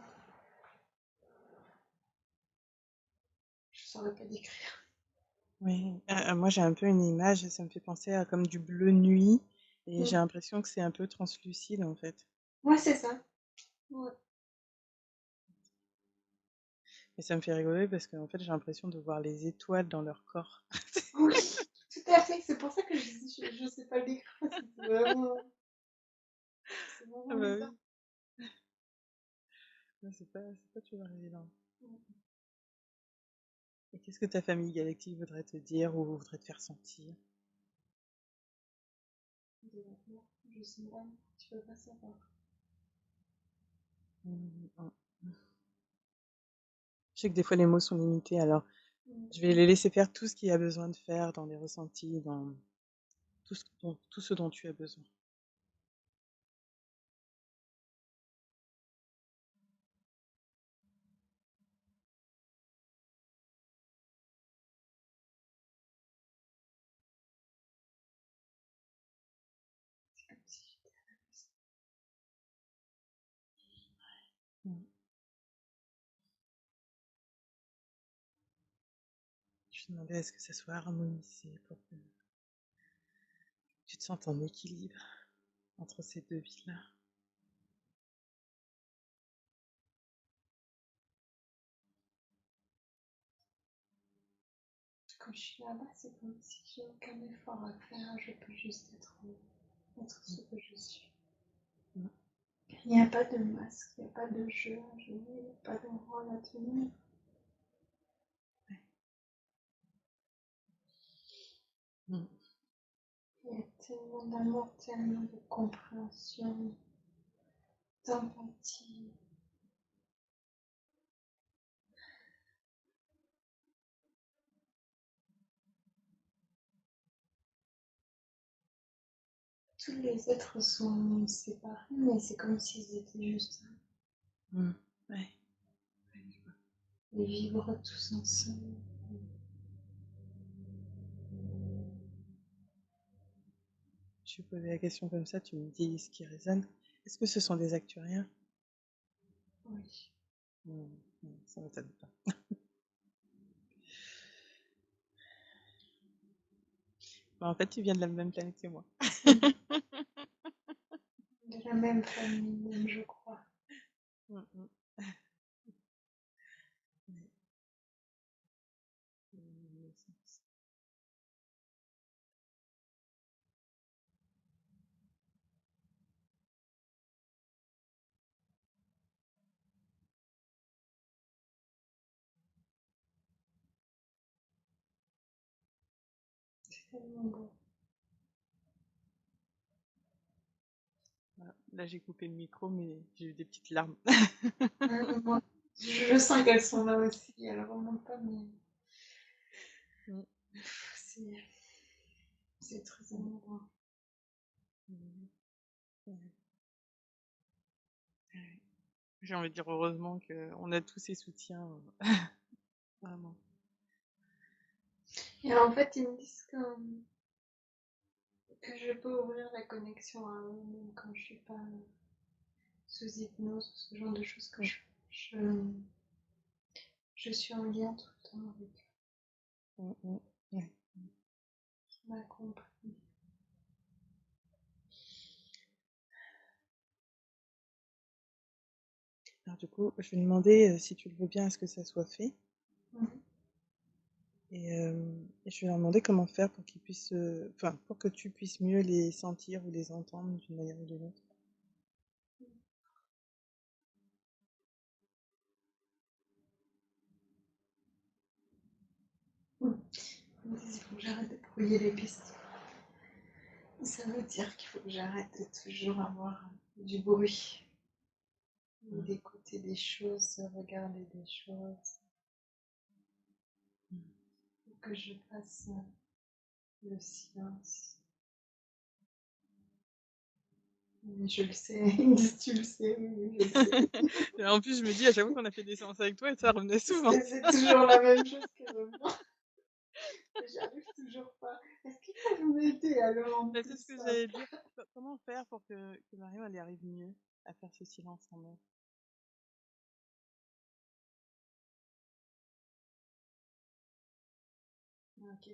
Je saurais pas décrire. Oui, moi j'ai un peu une image, ça me fait penser à comme du bleu nuit et j'ai Mm. l'impression que c'est un peu translucide en fait. Ouais, c'est ça. Ouais. Et ça me fait rigoler parce qu'en fait j'ai l'impression de voir les étoiles dans leur corps. Oui, tout à fait. C'est pour ça que je sais pas le décrire. C'est Ah vraiment bah bizarre. oui, ouais, c'est pas toujours évident. Mm. Et qu'est-ce que ta famille galactique voudrait te dire ou voudrait te faire sentir? De l'amour, je sais pas. Tu peux pas savoir. Mm, mm. Je sais que des fois les mots sont limités, alors Mm. je vais les laisser faire tout ce qu'il y a besoin de faire dans les ressentis, dans tout ce dont tu as besoin. C'est comme si j'étais à la maison. Mm. Je me demandais à ce que ça soit harmonisé pour que tu te sentes en équilibre entre ces deux vies-là. Quand je suis là-bas, c'est comme si j'ai aucun effort à faire. Je peux juste être ce que je suis. Mm. Il n'y a pas de masque, il n'y a pas de jeu à jouer, il n'y a pas de rôle à tenir. Mm. Il y a tellement d'amour, tellement de compréhension, d'empathie. Tous les êtres sont séparés, mais c'est comme s'ils étaient juste là. Mm. Ouais. Ouais, je vois. Et vivre tous ensemble. Je vais poser la question comme ça, tu me dis ce qui résonne. Est-ce que ce sont des acturiens? Oui. Mm. Mm. Ça m'étonne pas. Bah, en fait, tu viens de la même planète que moi. De la même famille, même, je crois. Mm, mm. Ouais. Mm, C'est tellement beau. voilà. Là, j'ai coupé le micro, mais j'ai eu des petites larmes. Moi, je sens qu'elles sont là aussi. Elles remontent pas, mais Mm. c'est très amoureux. Mm. Ouais. Ouais. J'ai envie de dire heureusement qu'on a tous ces soutiens. Vraiment. Et en fait, ils me disent que je peux ouvrir la connexion à eux, même quand je suis pas sous hypnose, ce genre de choses, que je, je suis en lien tout le temps avec eux. Mm, mm. Ouais. Qui m'a compris. Alors du coup, je vais demander si tu le veux bien à ce que ça soit fait. Mhm. Et je vais leur demander comment faire pour qu'ils puissent, enfin, pour que tu puisses mieux les sentir ou les entendre d'une manière ou d'une autre. Mhm. Ils me disent qu'il faut que j'arrête de brouiller les pistes. Ça veut dire qu'il faut que j'arrête de toujours avoir du bruit, Mm. d'écouter des choses, de regarder des choses. Mm. Il faut que je fasse le silence. Mais je le sais, ils me disent tu le sais, oui, je le sais. Et en plus, je me dis à chaque fois qu'on a fait des séances avec toi, et ça revenait souvent. C'est toujours la même chose qui revient. Mais j'arrive toujours pas. Est-ce qu'il peut nous aider alors en Bah, c'est ce plus que ça? j'allais dire. Comment faire pour que Marion elle y arrive mieux à faire ce silence en elle? Ok.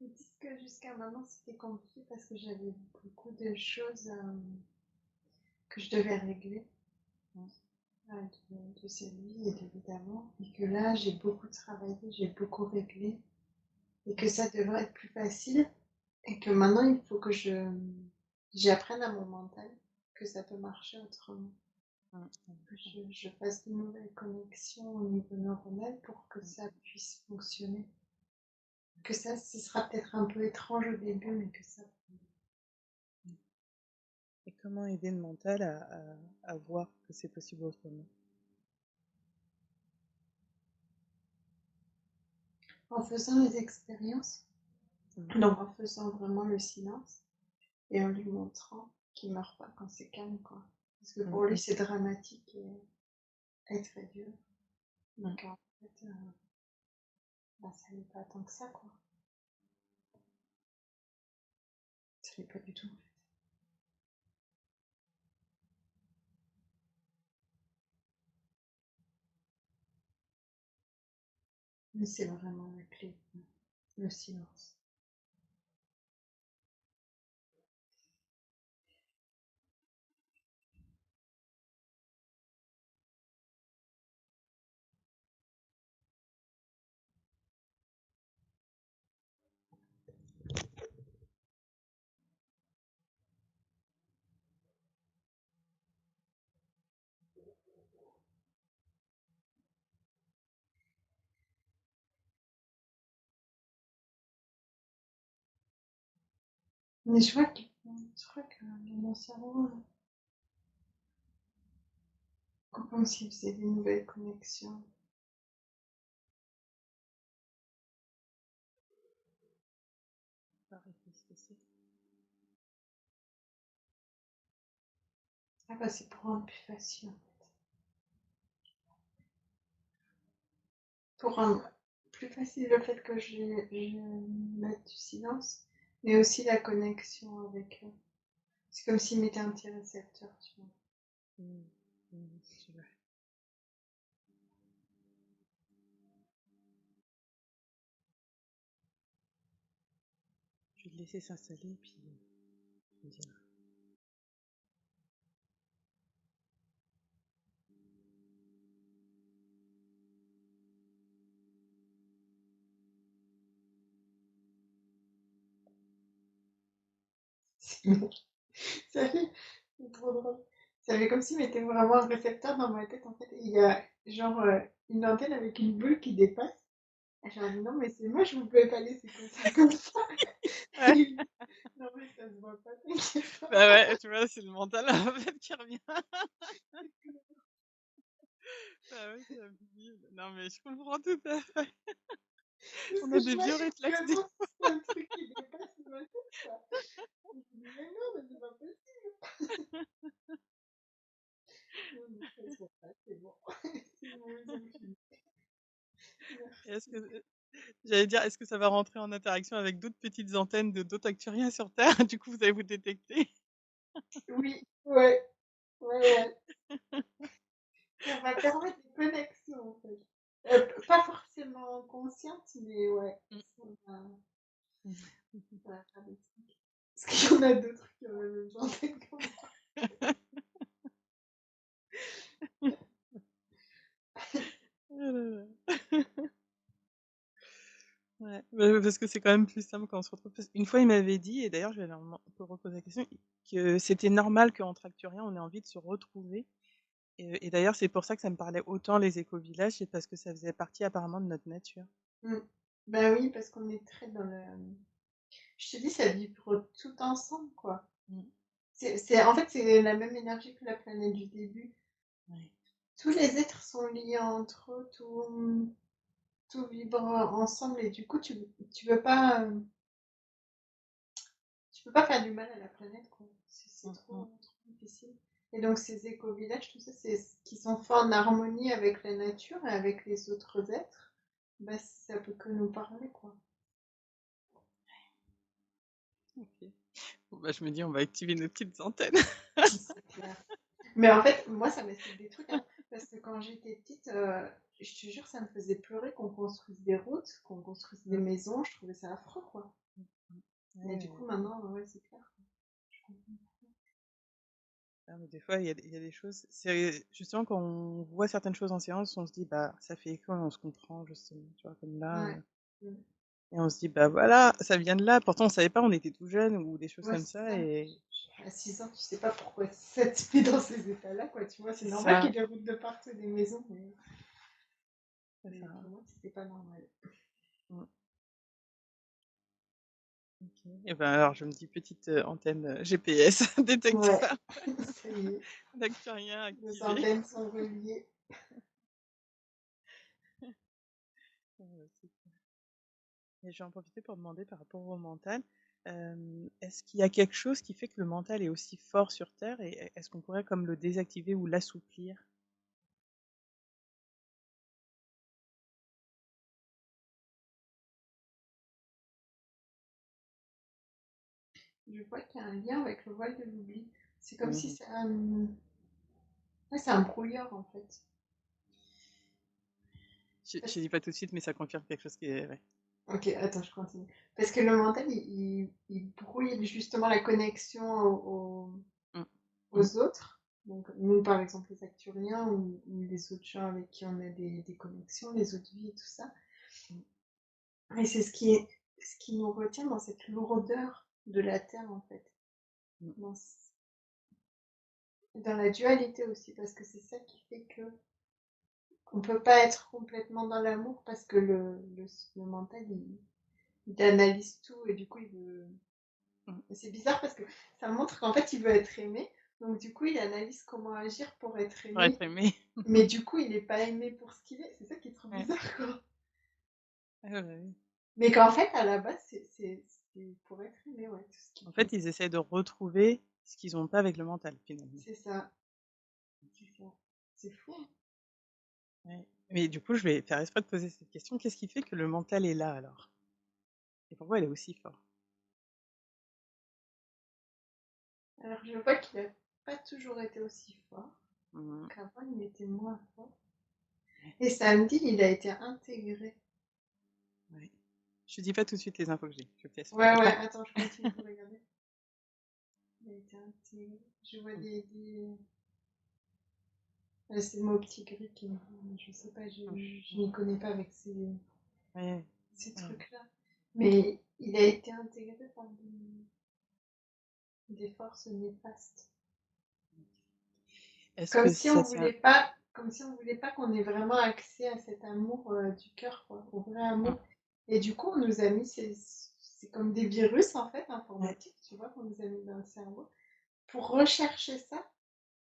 Ils disent que jusqu'à maintenant c'était compliqué parce que j'avais beaucoup de choses que je devais régler Mm. de ses vies et évidemment, et que là j'ai beaucoup travaillé, j'ai beaucoup réglé et que ça devrait être plus facile et que maintenant il faut que j'apprenne à mon mental que ça peut marcher autrement. Mm. Que je fasse de nouvelles connexions au niveau neuronal pour que ça puisse fonctionner. Que ça, ce sera peut-être un peu étrange au début, mais que ça. Et comment aider le mental à voir que c'est possible autrement? En faisant les expériences, Mm. donc en faisant vraiment le silence et en lui montrant qu'il ne meurt pas quand c'est calme, quoi. Parce que pour lui, Mm. c'est dramatique et très dur. Mm. Donc en fait, bah, ça n'est pas tant que ça, quoi. Ça n'est pas du tout. Mais c'est vraiment la clé, le silence. Mais je crois que mon cerveau, comme s'il faisait des nouvelles connexions. Pareil, qu'est-ce que c'est? Ah bah c'est pour rendre plus facile. Pour rendre plus facile le fait que je mette du silence, mais aussi la connexion avec eux. C'est comme s'ils mettaient un petit récepteur, tu vois. Mm. Mm. Tu vois. Je vais le laisser s'installer, puis je me dirai. Ça fait, c'est trop drôle. Ça fait comme s'ils mettaient vraiment un récepteur dans ma tête, en fait. Il y a genre une antenne avec une bulle qui dépasse. Et j'ai dit non, mais c'est moche, vous pouvez pas laisser comme ça. Ouais. Non, mais ça se voit pas, t'inquiète pas. Bah ouais, tu vois, c'est le mental en fait qui revient. Ah ouais, c'est invisible. Non mais je comprends tout à fait. Parce On que a je des vieux m'imagine réflexes des vraiment que c'est un truc qui dépasse ma tête, quoi. Je me dis, mais non, mais c'est pas possible. Non, mais ça se voit pas, c'est bon. C'est bon, ils ont fini. Est-ce Merci. que j'allais dire, est-ce que ça va rentrer en interaction avec d'autres petites antennes de d'autres acturiens sur Terre? Du coup, vous allez vous détecter. Oui, ouais, ouais, ouais. Ça va permettre des connexions, en fait. Pas forcément conscientes, mais ouais. Mm. Ça va faire des trucs. Parce qu'il y en a d'autres qui ont la même antenne que moi. Oh là là. Ouais, bah, parce que c'est quand même plus simple quand on se retrouve. Une fois, il m'avait dit, et d'ailleurs, je vais leur reposer la question, que c'était normal qu'entre acturiens, on ait envie de se retrouver. Et d'ailleurs, c'est pour ça que ça me parlait autant les éco-villages, c'est parce que ça faisait partie apparemment de notre nature. Mm. Bah oui, parce qu'on est très dans le. Je te dis, ça vibre tout ensemble, quoi. Mm. En fait, c'est la même énergie que la planète du début. Ouais. Tous les êtres sont liés entre eux, tout vibre ensemble et du coup, tu peux pas, tu peux pas faire du mal à la planète, quoi. C'est Mm, mm. trop difficile. Et donc, ces éco-villages, tout ça, c'est qui sont faits en harmonie avec la nature et avec les autres êtres. Bah, ça peut que nous parler, quoi. OK. Bon, bah, je me dis: «On va activer nos petites antennes». C'est clair. Mais en fait, moi, ça m'explique des trucs, hein, parce que quand j'étais petite, je te jure, ça me faisait pleurer qu'on construise des routes, qu'on construise des Mmh, maisons, je trouvais ça affreux, quoi. mmh, mmh. Mais du coup, Ouais, maintenant, ouais, c'est clair, quoi. Je comprends. ah mais des fois, il y a des choses c'est justement quand on voit certaines choses en séance, on se dit: «Bah, ça fait écho et on se comprend», justement, tu vois? Comme là, Ouais. Mmh. et on se dit: «Bah, voilà, ça vient de là». Pourtant on savait pas, on était tout jeunes ou des choses Ouais, comme c'est ça, ça. et À 6 ans, tu sais pas pourquoi ça te met dans ces états-là, quoi, tu vois? C'est c'est normal ça, qu'il y ait des routes de partout, des maisons, c'est mais ça. pour moi, c'était pas normal. Mmh, OK, et ben, alors je me dis petite, antenne, GPS Ouais, détecteur ça y est, d'acturiens nos activé. antennes sont reliées. C'est cool, et je vais en profiter pour demander par rapport au mental, est-ce qu'il y a quelque chose qui fait que le mental est aussi fort sur terre, et est-ce qu'on pourrait comme le désactiver ou l'assouplir? Je vois qu'il y a un lien avec le voile de l'oubli. C'est comme si Mmh. c'est ouais, c'est un brouillard, en fait. Je Parce dis pas tout de suite, mais ça confirme quelque chose qui est vrai. OK, attends, je continue. Parce que le mental, il brouille justement la connexion Mmh. Mmh. aux autres. Donc, nous, par exemple, les Acturiens ou les autres gens avec qui on a des connexions, les autres vies et tout ça. Mmh. Et c'est ce qui nous retient dans cette lourdeur de la Terre, en fait. Mmh. Dans, dans la dualité aussi, parce que c'est ça qui fait que on peut pas être complètement dans l'amour parce que le mental, il analyse tout et du coup, il veut. Mmh. C'est bizarre parce que ça montre qu'en fait, il veut être aimé. Donc, du coup, il analyse comment agir pour être Pour être aimé. aimé. Mais du coup, il n'est pas aimé pour ce qu'il est. C'est ça qui est trop Ouais. bizarre, quoi. Ouais, ouais, ouais. Mais qu'en fait, à la base, c'est pour être aimé, ouais, tout ce qu'il En fait. fait, ils essaient de retrouver ce qu'ils ont pas avec le mental, finalement. C'est ça, c'est ça. C'est fou, hein. Ouais. Mais du coup, je vais faire exprès de poser cette question. Qu'est-ce qui fait que le mental est là, alors? Et pourquoi il est aussi fort? Alors, je vois qu'il a pas toujours été aussi fort. Mmh. Qu'avant, il était moins fort. Et samedi, il a été intégré. Ouais. Je te dis pas tout de suite les infos que j'ai, je te laisse Ouais, ouais, faire. attends, je continue de regarder. Il a été intégré. Je vois Mmh. c'est le mot petit gris qui me. Je sais pas, Mmh. je m'y connais pas avec Ouais, ces ouais. trucs-là. Mais il a été intégré par des forces néfastes. Est-ce Comme que si ça on c'est un voulait pas, comme si on voulait pas qu'on ait vraiment accès à cet amour du cœur, quoi, au vrai mmh, amour. Et du coup, on nous a mis c'est comme des virus en fait ouais, informatiques, tu vois, qu'on nous a mis dans le cerveau pour rechercher ça.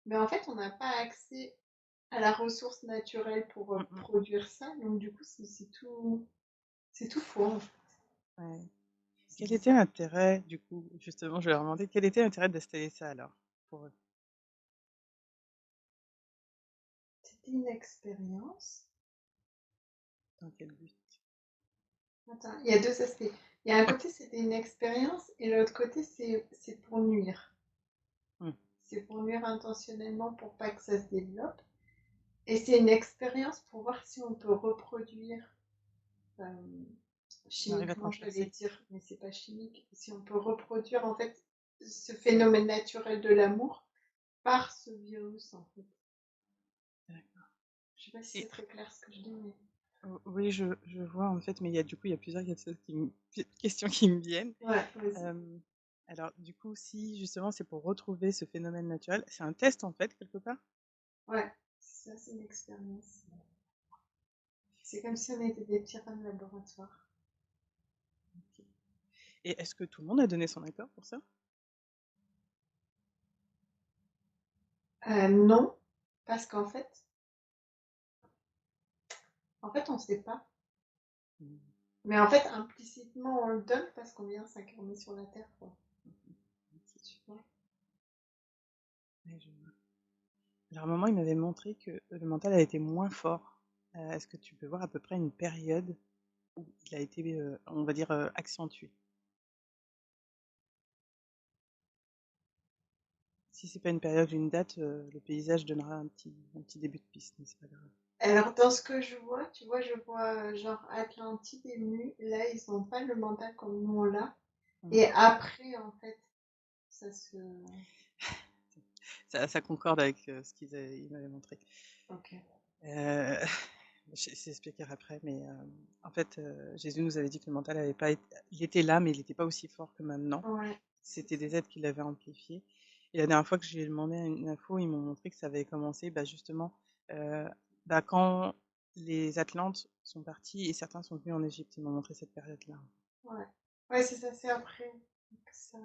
Mais en fait, on n'a pas accès à la ressource naturelle pour mmh mh, produire ça. Donc du coup, c'est tout faux, en fait. ouais. C'est Quel était bizarre. l'intérêt, du coup, justement, je vais leur demander, quel était l'intérêt d'installer ça alors, pour eux? C'était une expérience. Dans quel but? Attends, il y a deux aspects. Il y a un côté, c'était une expérience, et l'autre côté, c'est pour nuire. Mmh, C'est pour nuire intentionnellement pour pas que ça se développe. Et c'est une expérience pour voir si on peut reproduire, euh, on arrive à chimiquement, j'allais transpercer? dire, mais c'est pas chimique, si on peut reproduire en fait ce phénomène naturel de l'amour par ce virus en fait. D'accord, Je sais pas si et c'est très clair ce que je dis, mais oui, je vois, en fait, mais il y a du coup, il y a plusieurs questions qui me viennent. ouais, vas-y. Hem, alors du coup, si justement c'est pour retrouver ce phénomène naturel, c'est un test, en fait, quelque part? Ouais, ça c'est une expérience. C'est comme si on était des petits rats de laboratoire. OK, et est-ce que tout le monde a donné son accord pour ça? Non, parce en fait, on sait pas. Mmh. Mais en fait, implicitement, on le donne parce qu'on vient s'incarner sur la Terre, quoi. Mmh mh. OK. Tu vois? Ouais, je vois. Alors à un moment, il m'avait montré que le mental a été moins fort. Est-ce que tu peux voir à peu près une période où il a été, on va dire, accentué? Si c'est pas une période ou une date, le paysage donnera un petit début de piste, mais c'est pas grave. Alors, dans ce que je vois, tu vois, je vois genre Atlantide et Mu. Là, ils n'ont pas le mental comme nous on l'a. Mmh. Et après, en fait, ça se. Ça concorde avec ce ils m'avaient montré. Ok. Euh, je t'expliquerai après, mais en fait, Jésus nous avait dit que le mental avait pas été, il était là, mais il n'était pas aussi fort que maintenant. Ouais, c'est C'était ça. des êtres qui l'avaient amplifié. Et la dernière fois que j'ai demandé une info, ils m'ont montré que ça avait commencé, bah, justement, euh, bah, quand les Atlantes sont partis et certains sont venus en Égypte. Ils m'ont montré cette période-là. Ouais. Ouais, c'est ça, c'est après. Donc, ça.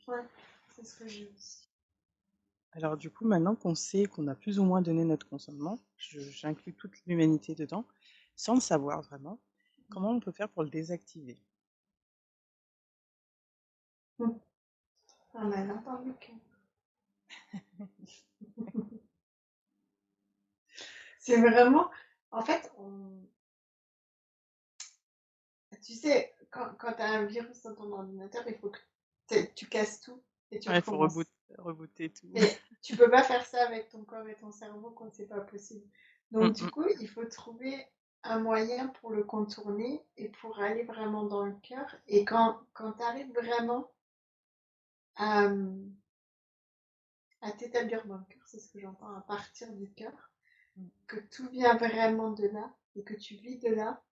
Ouais, c'est ce que j'ai aussi. Alors du coup, maintenant qu'on sait qu'on a plus ou moins donné notre consentement, j'inclus toute l'humanité dedans, sans le savoir vraiment, comment on peut faire pour le désactiver? On a entendu que. C'est vraiment. En fait, tu sais, quand tu as un virus dans ton ordinateur, il faut que tu casses tout et tu Ouais, il faut recommences. rebooter tout. Mais tu peux pas faire ça avec ton corps et ton cerveau quand c'est pas possible. Mm, Donc du mm. coup, il faut trouver un moyen pour le contourner et pour aller vraiment dans le cœur. Et quand tu arrives vraiment à, à t'établir dans le cœur, c'est ce que j'entends, à partir du cœur, que tout vient vraiment de là et que tu vis de là,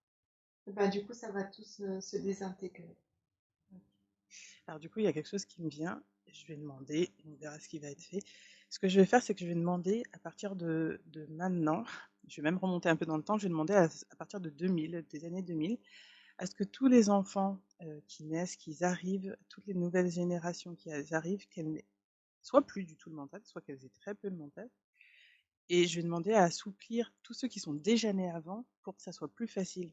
bah du coup, ça va tout se désintégrer. Alors du coup, il y a quelque chose qui me vient, je vais demander, on verra ce qui va être fait. Ce que je vais faire, c'est que je vais demander à partir de maintenant, je vais même remonter un peu dans le temps, je vais demander à partir de 2000, des années 2000, à ce que tous les enfants qui naissent, qu'ils arrivent, toutes les nouvelles générations qui arrivent, qu'elles n'aient soit plus du tout le mental, soit qu'elles aient très peu le mental. Et je vais demander à assouplir tous ceux qui sont déjà nés avant pour que ça soit plus facile.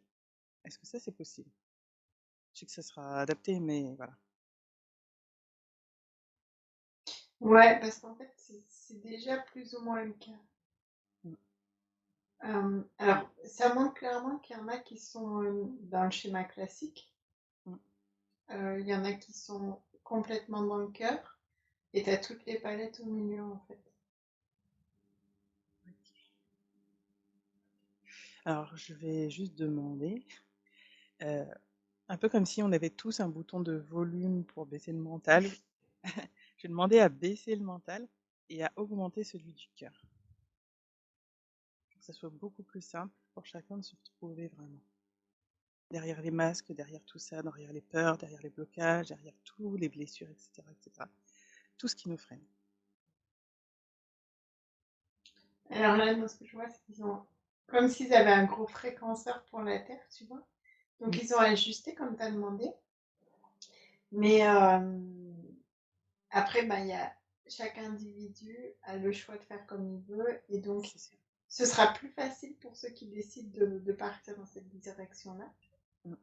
Est-ce que ça, c'est possible? Je sais que ça sera adapté, mais voilà. Ouais, parce qu'en fait, c'est déjà plus ou moins le cas. Mm. Alors, ça montre clairement qu'il y en a qui sont dans le schéma classique. Mm. Il y en a qui sont complètement dans le cœur. Et tu as toutes les palettes au milieu, en fait. Alors, je vais juste demander, euh, un peu comme si on avait tous un bouton de volume pour baisser le mental, je vais demander à baisser le mental et à augmenter celui du cœur. Pour que ça soit beaucoup plus simple pour chacun de se retrouver vraiment. Derrière les masques, derrière tout ça, derrière les peurs, derrière les blocages, derrière tous les blessures, etc., etc. Tout ce qui nous freine. Alors là, moi, ce que je vois, c'est qu'ils ont. Comme s'ils avaient un gros fréquenceur pour la Terre, tu vois. Donc, Mm. ils ont ajusté comme tu as demandé. Mais après, bah, chaque individu a le choix de faire comme il veut. Et donc, C'est sûr. ce sera plus facile pour ceux qui décident de partir dans cette direction-là. Mm.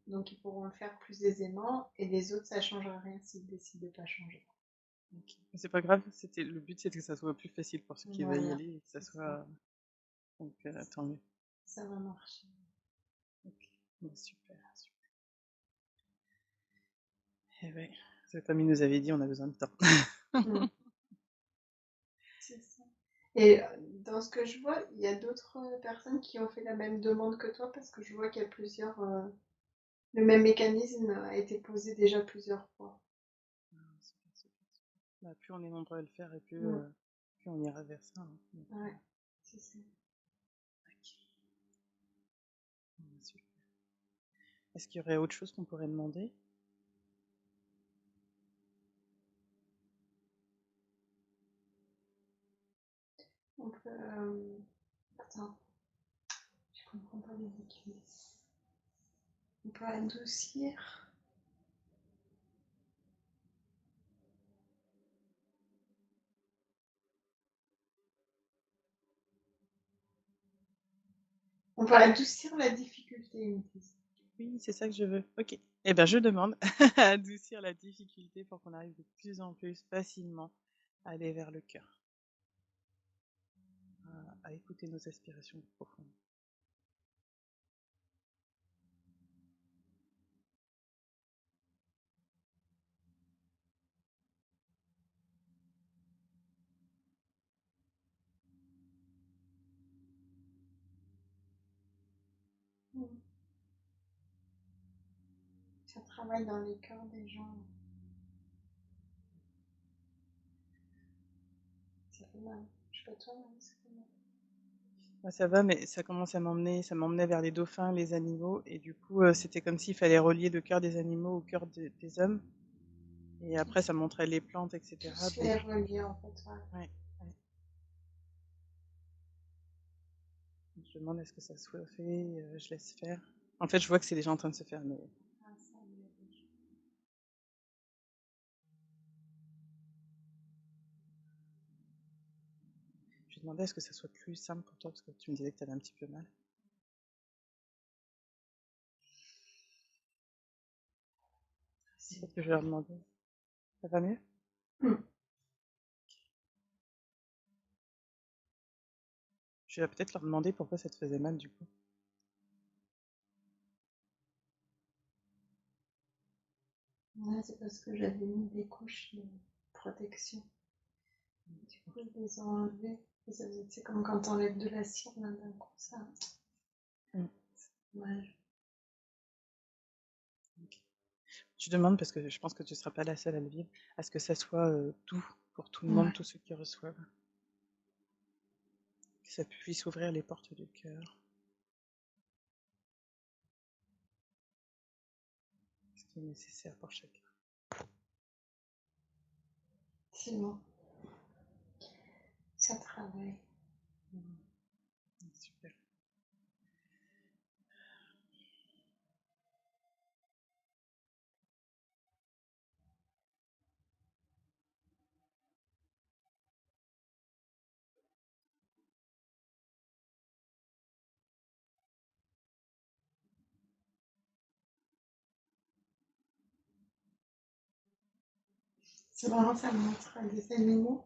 Donc, ils pourront le faire plus aisément. Et les autres, ça ne changera rien s'ils décident de ne pas changer. Okay. C'est pas grave, le but c'était que ça soit plus facile pour ceux qui veulent y Voilà. aller et que ça soit. Donc tant mieux. Ça va marcher. Okay. Bon, super, super. Et ouais, comme il nous avait dit, on a besoin de temps. Mm. C'est ça. Et dans ce que je vois, il y a d'autres personnes qui ont fait la même demande que toi parce que je vois qu'il y a plusieurs. Le même mécanisme a été posé déjà plusieurs fois. Ah, super, super, super. Bah, plus on est nombreux à le faire et Mm. plus on ira vers ça. Hein. Donc, Ouais, c'est ça. ok. Bon, super. Est-ce qu'il y aurait autre chose qu'on pourrait demander? On peut. Attends, je comprends pas les mots. On peut adoucir. On peut adoucir la difficulté, ils me disent. Oui, c'est ça que je veux. Ok. Eh bien, je demande à adoucir la difficulté pour qu'on arrive de plus en plus facilement à aller vers le cœur, à écouter nos aspirations profondes. travaille dans les cœurs des gens. Ça fait mal. Je sais pas toi, mais ça fait mal. Moi, ça va, mais ça commence à ça m'emmenait vers les dauphins, les animaux, et du coup, c'était comme s'il fallait relier le cœur des animaux au cœur des hommes. Et après, ça montrait les plantes, Tout etc. se fait relier en fait. Ouais. Ouais, ouais. Je demande est-ce que ça soit fait, je laisse faire. En fait, je vois que c'est déjà en train de se faire, mais Ah, ça, je demandais est-ce que ça soit plus simple pour toi, parce que tu me disais que tu avais un petit peu mal. Peut-être que je vais leur demander. Ça va mieux? Je vais peut-être leur demander pourquoi ça te faisait mal, du coup. Ouais, c'est parce que j'avais mis des couches de protection. Du coup, ils les ont enlevées. Et ça faisait, c'est comme quand t'enlèves de la cire d'un coup, ça. Mm. Ouais. Je demande, parce que je pense que tu ne seras pas la seule à le vivre, à ce que ça soit doux pour tout le monde, Ouais. tous ceux qui reçoivent. Que ça puisse ouvrir les portes du cœur. Ce qui est nécessaire pour chacun. C'est bon. Ça travaille. Super. C'est vraiment, ça montre des animaux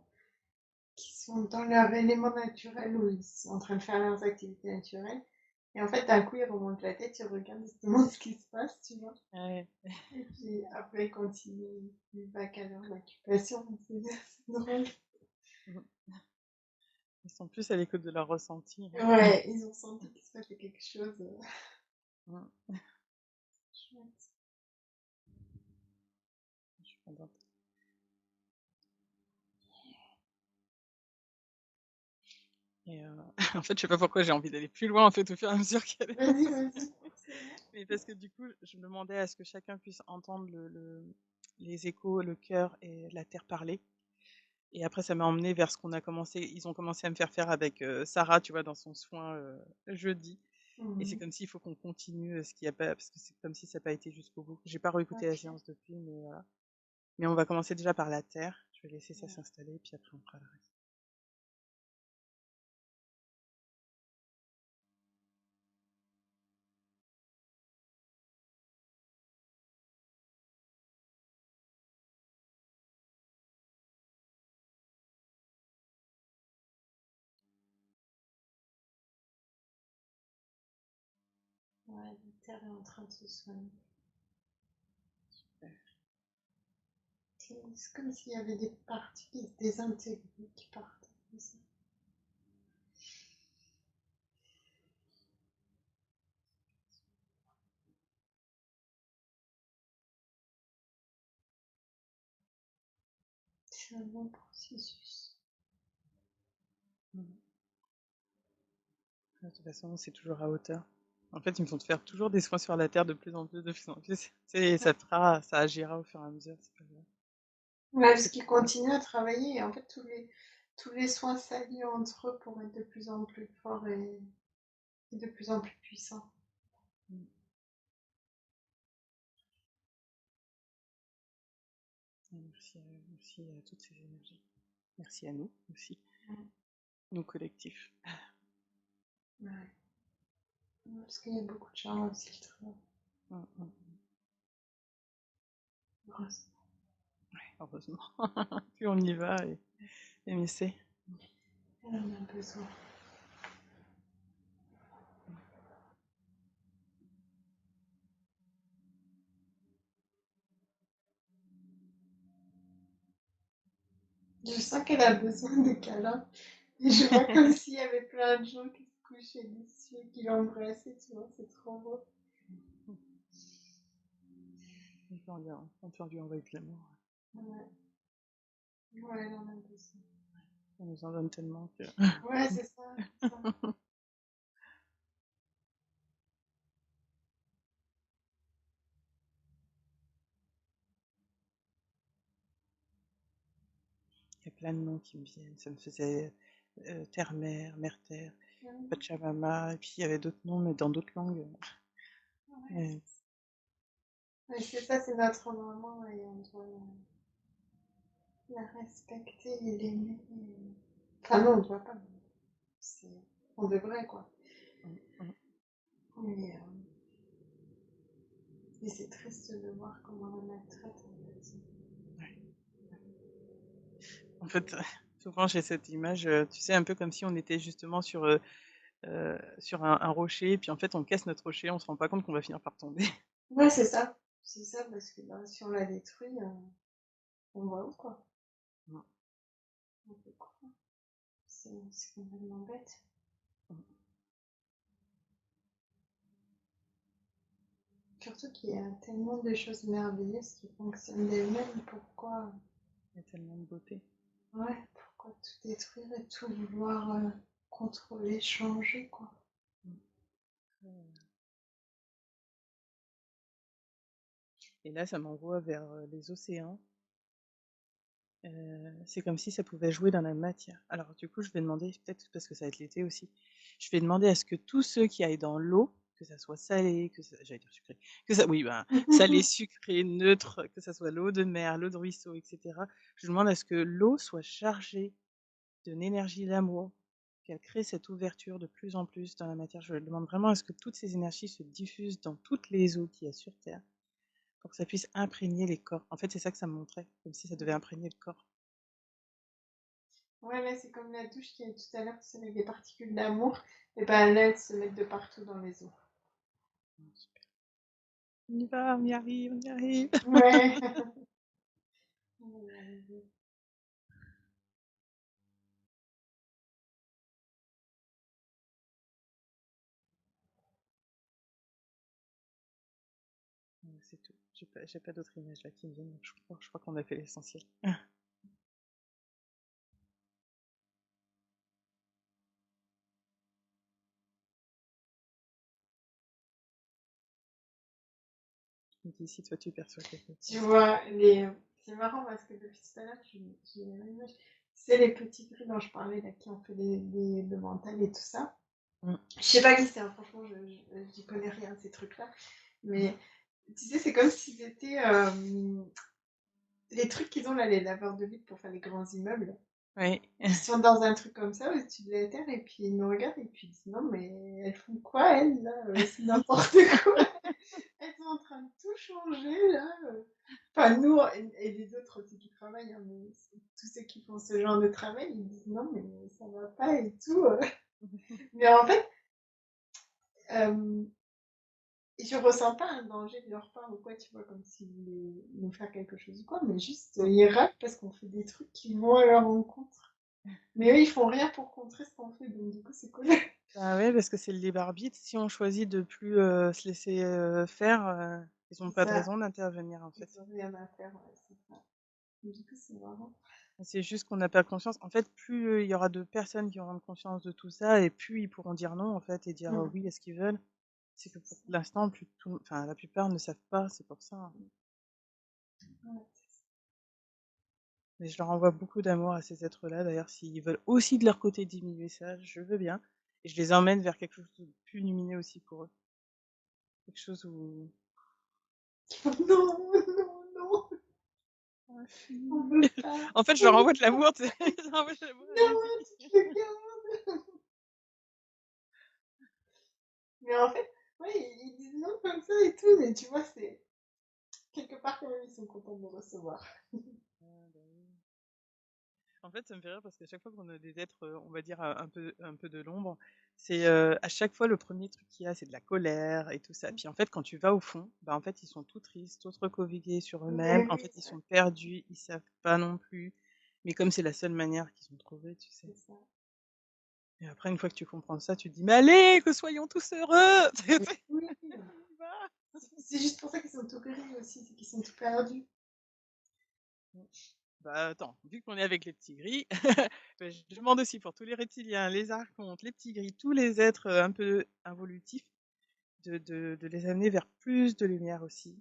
qui sont dans leur élément naturel où ils sont en train de faire leurs activités naturelles. Et en fait, d'un coup, ils remontent la tête, ils regardent justement ce qui se passe, tu vois. Ouais. Et puis après, ils continuent, ils back à leur occupation. C'est drôle. Ils sont plus à l'écoute de leur ressenti. Ouais, ils ont senti qu'il se passait quelque chose. Chouette. Je suis contente. Et en fait, je sais pas pourquoi j'ai envie d'aller plus loin en fait au fur et à mesure qu'elle Vas-y, vas-y. Mais parce que du coup, je me demandais à ce que chacun puisse entendre les échos, le cœur et la terre parler. Et après, ça m'a emmené vers ce qu'on a commencé. Ils ont commencé à me faire faire avec Sarah, tu vois, dans son soin jeudi. Et c'est Mhm. comme s'il faut qu'on continue ce qui a pas, parce que c'est comme si ça n'a pas été jusqu'au bout. J'ai pas réécouté la Ok. séance depuis, mais voilà. Mais on va commencer déjà par la terre. Je vais laisser ça s'installer, puis après on fera le reste. Ouais, la terre est en train de se soigner. C'est comme s'il y avait des parties qui se désintégraient, qui partent. Comme ça. C'est un bon processus. Mhm. De toute façon, c'est toujours à hauteur. En fait, ils me font faire toujours des soins sur la terre de plus en plus, de plus en plus. Ça agira au fur et à mesure, c'est pas grave. Ouais, parce qu'ils continuent à travailler et en fait, tous les soins s'allient entre eux pour être de plus en plus forts et de plus en plus puissants. Mm. Merci à toutes ces énergies. Merci à nous aussi, Ouais. nous collectifs. Ouais. Parce qu'il y a beaucoup de gens aussi qui travaillent. Mm, mm. Heureusement. Plus on y va et mieux c'est. Elle en a besoin. Je sens qu'elle a besoin de câlins. Et je vois comme s'il y avait plein de gens qui se couchaient dessus, qui l'embrassaient, tu vois, c'est trop beau. On peut lui envoyer de l'amour. Ouais, ouais, non, même pas ça. On nous en donne tellement que. Ouais, c'est ça, c'est ça. Il y a plein de noms qui me viennent. Ça me faisait terre-mère, mère-terre, Mhm. Pachamama, et puis il y avait d'autres noms, mais dans d'autres langues. Ouais, Et- ouais, c'est ça, c'est notre maman et on doit la respecter et l'aimer. Enfin, non, on doit pas. C'est... On devrait, quoi. mm, mm. Mais, mais c'est triste de voir comment on la maltraite, en fait. Ouais. En fait, souvent j'ai cette image, tu sais, un peu comme si on était justement sur un rocher, puis en fait on casse notre rocher, on se rend pas compte qu'on va finir par tomber. Ouais, c'est ça. C'est ça, parce que bah, si on la détruit, on va où, quoi? Mm, On fait quoi? C'est complètement bête. mm. Surtout qu'il y a tellement de choses merveilleuses qui fonctionnent d'elles-mêmes. Pourquoi, Il y a tellement de beauté. ouais, pourquoi tout détruire et tout vouloir contrôler, changer, quoi? Mm. Et là, ça m'envoie vers les océans. C'est comme si ça pouvait jouer dans la matière. Alors du coup, je vais demander, peut-être parce que ça va être l'été aussi, je vais demander à ce que tous ceux qui aillent dans l'eau, que ça soit salé, j'allais dire sucré, que ça, oui, ben, salé, sucré, neutre, que ça soit l'eau de mer, l'eau de ruisseau, etc. Je demande à ce que l'eau soit chargée d'une énergie d'amour, qu'elle crée cette ouverture de plus en plus dans la matière. Je demande vraiment à ce que toutes ces énergies se diffusent dans toutes les eaux qu'il y a sur Terre, pour que ça puisse imprégner les corps. En fait, c'est ça que ça me montrait, comme si ça devait imprégner le corps. Ouais, là, c'est comme la douche qui est tout à l'heure, tu sais, avec des particules d'amour. Et ben là, elles se mettent de partout dans les eaux. Super. On y va, on y arrive, on y arrive. Ouais. On va y arriver. C'est tout. J'ai pas d'autres images là qui me viennent. Je crois qu'on a fait l'essentiel. Je me dis, si toi tu perçois quelque Tu chose. vois, c'est marrant parce que depuis tout à l'heure, j'ai une image. C'est les petits gris dont je parlais, là, qui ont fait le mental et tout ça. Mm. Je sais pas qui c'est, hein, franchement, j'y connais rien de ces trucs-là. Mais tu sais, c'est comme si c'était les trucs qu'ils ont là, les laveurs de vide pour faire les grands immeubles. Oui. Ils sont dans un truc comme ça, au-dessus de la terre, et puis ils nous regardent, et puis ils disent non, mais elles font quoi, elles, là c'est n'importe quoi. Elles sont en train de tout changer, là. Enfin, nous, et les autres aussi qui travaillent, hein, mais tous ceux qui font ce genre de travail, ils disent non, mais ça va pas et tout. Mais en fait, euh, je ressens pas un danger de leur part ou quoi, tu vois, comme s'ils voulaient nous faire quelque chose ou quoi, mais juste, ils râlent parce qu'on fait des trucs qui vont à leur rencontre. Mais eux, ils font rien pour contrer ce qu'on fait, donc du coup, c'est cool. Bah ouais, parce que c'est le libre arbitre. Si on choisit de plus se laisser faire, ils n'ont C'est pas de ça, raison d'intervenir en ils fait. ont rien à faire, ouais, c'est ça. Du coup, c'est marrant. C'est juste qu'on n'a pas conscience. En fait, plus il y aura de personnes qui auront conscience de tout ça, et plus ils pourront dire non en fait et dire Mm. oui à ce qu'ils veulent. C'est que C'est pour ça. l'instant, enfin, la plupart ne savent pas, c'est pour ça, hein. Ouais, Mais je leur envoie beaucoup d'amour à ces êtres-là. D'ailleurs, s'ils veulent aussi de leur côté diminuer ça, je veux bien. Et je les emmène vers quelque chose de plus lumineux aussi pour eux. Quelque chose où... non, non, non, on Infini. veut pas. En fait, je leur envoie de l'amour, tu sais. Je leur envoie de l'amour, Non, allez-y. tu te le gardes. Mais en fait, ouais, ils disent non comme ça et tout, mais tu vois, c'est quelque part quand même, ils sont contents de me recevoir. Ah, bah oui. En fait, ça me fait rire parce qu'à chaque fois qu'on a des êtres, on va dire, un peu de l'ombre, c'est à chaque fois le premier truc qu'il y a, c'est de la colère et tout ça. Puis en fait, quand tu vas au fond, bah en fait, ils sont tout tristes, tous recroquevillés sur eux-mêmes. Mais En oui, fait, ils sont perdus, ils savent pas non plus. Mais comme c'est la seule manière qu'ils ont trouvée, tu sais. c'est ça. Et après, une fois que tu comprends ça, tu te dis, mais allez, que soyons tous heureux! Mais oui, On y va! C'est juste pour ça qu'ils sont tout gris aussi, c'est qu'ils sont tout perdus. Bah, attends, vu qu'on est avec les petits gris, bah, je demande aussi pour tous les reptiliens, les archontes, les petits gris, tous les êtres, un peu involutifs, de les amener vers plus de lumière aussi,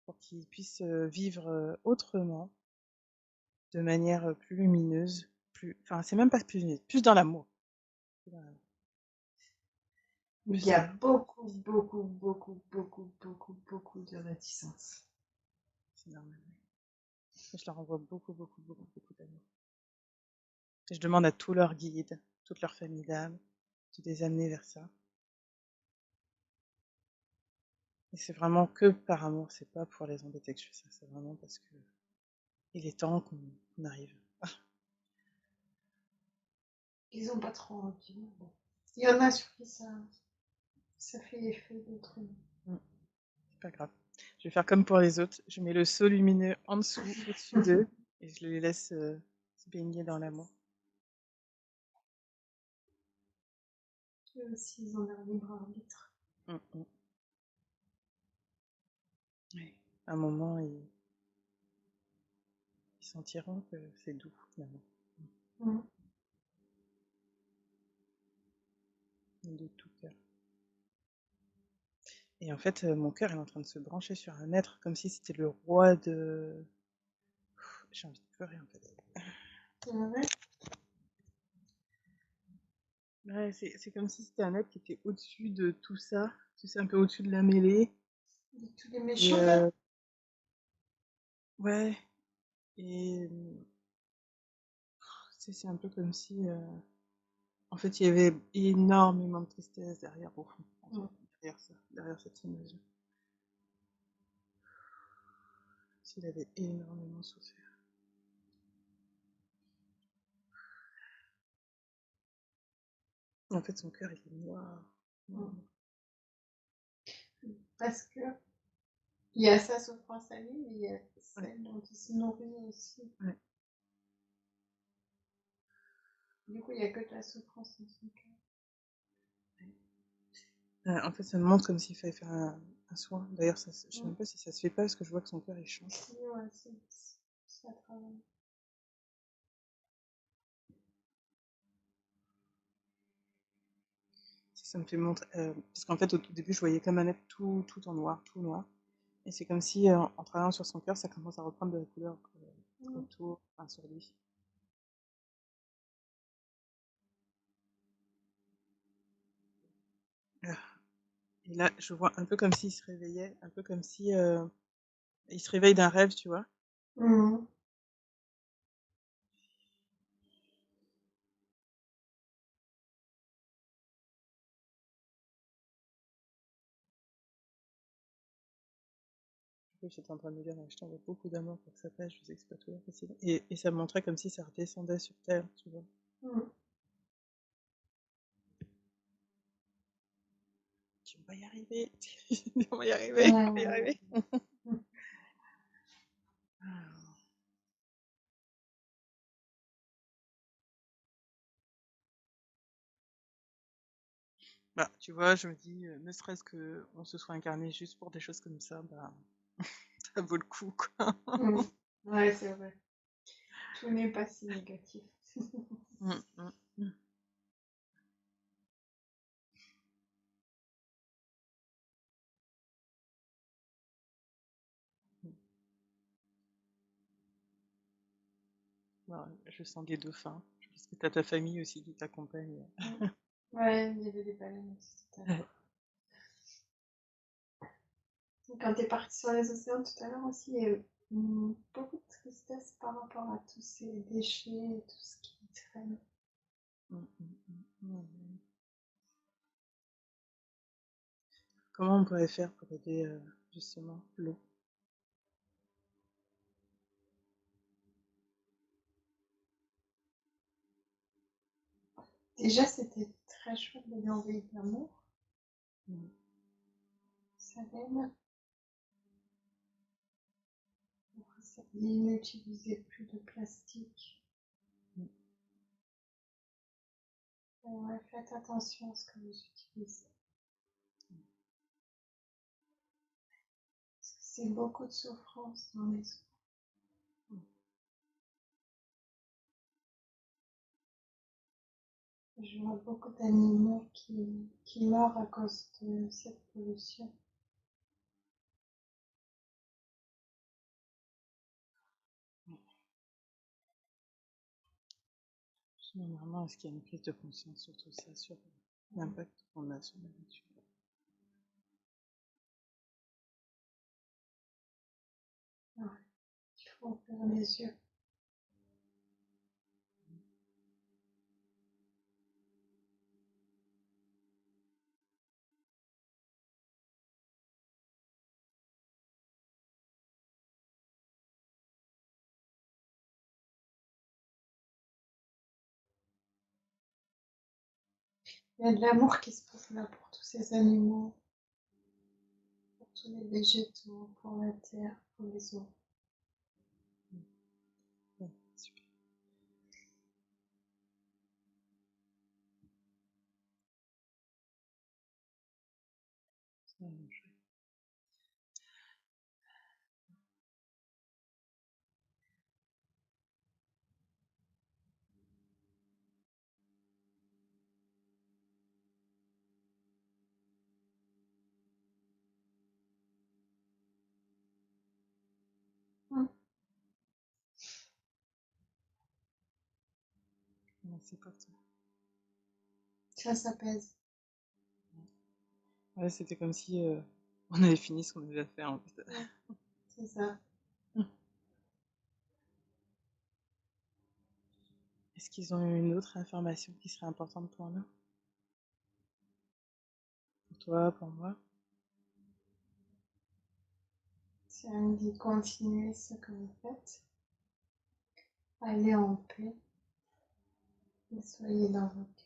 pour qu'ils puissent, vivre, autrement, de manière, plus lumineuse, plus enfin, c'est même pas plus lumineuse, plus dans l'amour. Plus dans l'amour. Mais il Plus y dans a l'amour. beaucoup de réticence. C'est normal, oui. Je leur envoie beaucoup d'amour. Et je demande à tous leurs guides, toute leur famille d'âme, de les amener vers ça. Et c'est vraiment que par amour, c'est pas pour les embêter que je fais ça, c'est vraiment parce que il est temps qu'on arrive. Ils ont pas trop envie. Bon. Il y en a sur qui ça fait effet, d'autres non. C'est pas grave. Je vais faire comme pour les autres, je mets le seau lumineux en dessous, au-dessus d'eux, et je les laisse se baigner dans l'amour. Eux aussi, ils ont leur libre arbitre. Mm, mm. Ouais. À un moment, ils sentiront que c'est doux, finalement. Mm. De tout cœur. Et en fait, mon cœur est en train de se brancher sur un être comme si c'était le roi de... J'ai envie de pleurer, en fait. C'est vrai. Ouais, c'est comme si c'était un être qui était au-dessus de tout ça, tu sais, un peu au-dessus de la mêlée. De tous les Et méchants, là. ouais, et c'est un peu comme si, en fait, il y avait énormément de tristesse derrière, au fond, en fait, Mm. derrière ça, derrière cette image. S'il avait énormément souffert. En fait, son cœur, il est noir. Mm. Parce que il y a sa souffrance à lui, mais il y a celle Ouais. dont il se nourrit aussi. Ouais. Du coup, il n'y a que de la souffrance dans son cœur. En fait, ça me montre comme s'il fallait faire un soin. D'ailleurs, je sais Mm. même pas si ça se fait pas parce que je vois que son cœur il change. Si, ouais, ça travaille. Ça me fait montrer. Parce qu'en fait, au tout début, je voyais comme un être tout en noir, tout noir. Et c'est comme si, en travaillant sur son cœur, ça commence à reprendre de la couleur Mm. autour, enfin, sur lui. Ah. Et là, je vois un peu comme s'il se réveillait, un peu comme si il se réveille d'un rêve, tu vois. Mm. J'étais en train de me dire, je t'envoie beaucoup d'amour pour que ça passe, je sais que c'est pas toujours facile. Et ça me montrait comme si ça redescendait sur Terre, tu vois. Mm. On va y arriver, on va y arriver, on va y Mm. arriver. Mm. Bah, tu vois, je me dis, ne serait-ce qu'on se soit incarné juste pour des choses comme ça, bah, ça vaut le coup, quoi. Mm. Ouais, c'est vrai. Tout n'est pas si négatif. Mm, mm, mm. Bah, je sens des dauphins. Je pense que t'as ta famille aussi qui t'accompagne. Mm. Ouais, il y avait des baleines aussi tout à Ouais. l'heure. Quand t'es parti sur les océans tout à l'heure aussi, il y a eu beaucoup de tristesse par rapport à tous ces déchets et tout ce qui traîne. Mm, mm, mm, mm. Comment on pourrait faire pour aider justement l'eau? Déjà, c'était très chouette de lui envoyer de l'amour. Mm. Ça l'aide. Après, ça dit n'utilisez plus de plastique. Mm. Ouais, faites attention à ce que vous utilisez. C'est beaucoup de souffrance dans les eaux. Je vois beaucoup d'animaux qui meurent à cause de cette pollution. Je demande vraiment à ce qu'il y ait une prise de conscience sur tout ça, sur l'impact qu'on a sur la nature. Ouais, il faut ouvrir les yeux. Il y a de l'amour qui se passe là pour tous ces animaux, pour tous les végétaux, pour la terre, pour les eaux. Ouais, super. C'est vraiment chouette. Merci pour toi. Ça s'apaise. Ouais, c'était comme si on avait fini ce qu'on avait à faire en fait. Ouais, c'est ça. Est-ce qu'ils ont une autre information qui serait importante pour nous? Pour toi, pour moi? C'est un dit continuez ce que vous faites. Allez en paix et soyez dans vos cœurs.